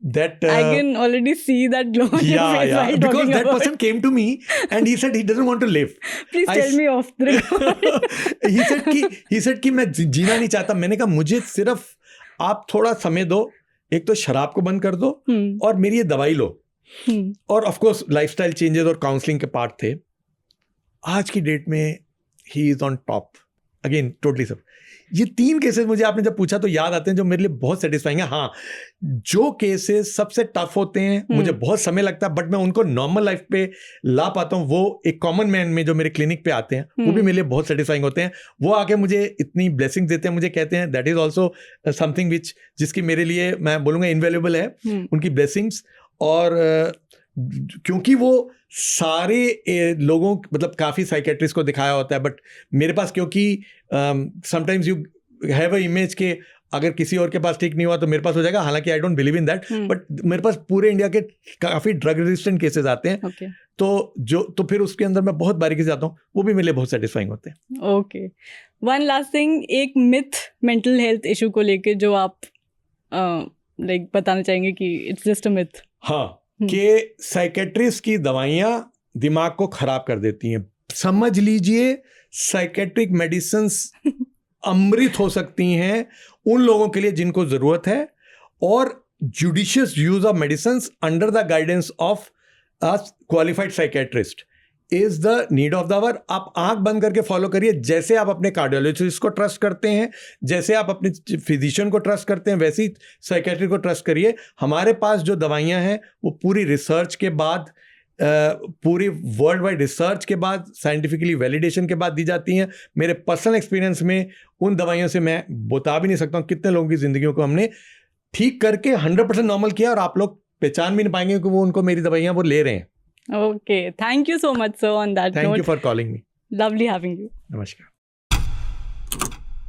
that I can already see that glow on your face while because talking that about person came to me and he said he doesn't want to live. Please tell me off the record. he said कि मैं जीना नहीं चाहता। मैंने कहा मुझे सिर्फ आप थोड़ा समय दो, एक तो शराब को बंद कर दो और मेरी ये दवाई लो। और ऑफ कोर्स लाइफस्टाइल चेंजेस और काउंसलिंग के पार्ट थे। आज की डेट में he is on top again, totally सब। ये 3 केसेस मुझे आपने जब पूछा तो याद आते हैं जो मेरे लिए बहुत सेटिस्फाइंग है। हाँ, जो केसेस सबसे टफ होते हैं, मुझे बहुत समय लगता है, बट मैं उनको नॉर्मल लाइफ पे ला पाता हूँ। वो एक कॉमन मैन में जो मेरे क्लिनिक पे आते हैं वो भी मेरे लिए बहुत सेटिस्फाइंग होते हैं। वो आके मुझे इतनी ब्लेसिंग देते हैं, मुझे कहते हैं दैट इज ऑल्सो समथिंग जिसकी मेरे लिए मैं बोलूँगा इनवैल्यूएबल है, उनकी ब्लेसिंग्स। और क्योंकि वो सारे लोगों, मतलब काफ़ी साइकेट्रिस्ट को दिखाया होता है, बट मेरे पास क्योंकि sometimes you have a image के अगर किसी और के पास ठीक नहीं हुआ तो मेरे पास हो जाएगा, हालांकि I don't believe in that, but मेरे पास पूरे इंडिया के काफ़ी ड्रग रेजिस्टेंट केसेस आते हैं। okay. तो फिर उसके अंदर मैं बहुत बारीकी से जाता हूँ, वो भी मेरे लिए बहुत सेटिस्फाइंग होते हैं। ओके, वन लास्ट थिंग, एक मिथ मेंटल हेल्थ इशू को लेके जो आप लाइक बताना चाहेंगे कि इट्स जस्ट अ मिथ? हाँ, कि साइकेट्रिस्ट की दवाइयाँ दिमाग को खराब कर देती हैं। समझ लीजिए साइकेट्रिक मेडिसिन्स अमृत हो सकती हैं उन लोगों के लिए जिनको ज़रूरत है, और judicious use of medicines under the guidance of a qualified psychiatrist is the need of the hour. आप आंख बंद करके फॉलो करिए, जैसे आप अपने कार्डियोलॉजिस्ट को ट्रस्ट करते हैं, जैसे आप अपने फिजिशियन को ट्रस्ट करते हैं, वैसे ही साइकेट्रिस्ट को ट्रस्ट करिए। हमारे पास जो दवाइयाँ हैं वो पूरी रिसर्च के बाद, पूरी वर्ल्ड वाइड रिसर्च के बाद, साइंटिफिकली वैलिडेशन के बाद दी जाती हैं। मेरे पर्सनल एक्सपीरियंस में उन दवाइयों से मैं बता भी नहीं सकता हूँ कितने लोगों की ज़िंदगियों को हमने ठीक करके 100% नॉर्मल किया, और आप लोग पहचान भी नहीं पाएंगे कि वो उनको मेरी दवाइयाँ वो ले रहे हैं। Okay, thank you so much, sir, on that note. Thank you for calling me. Lovely having you. Namaskar.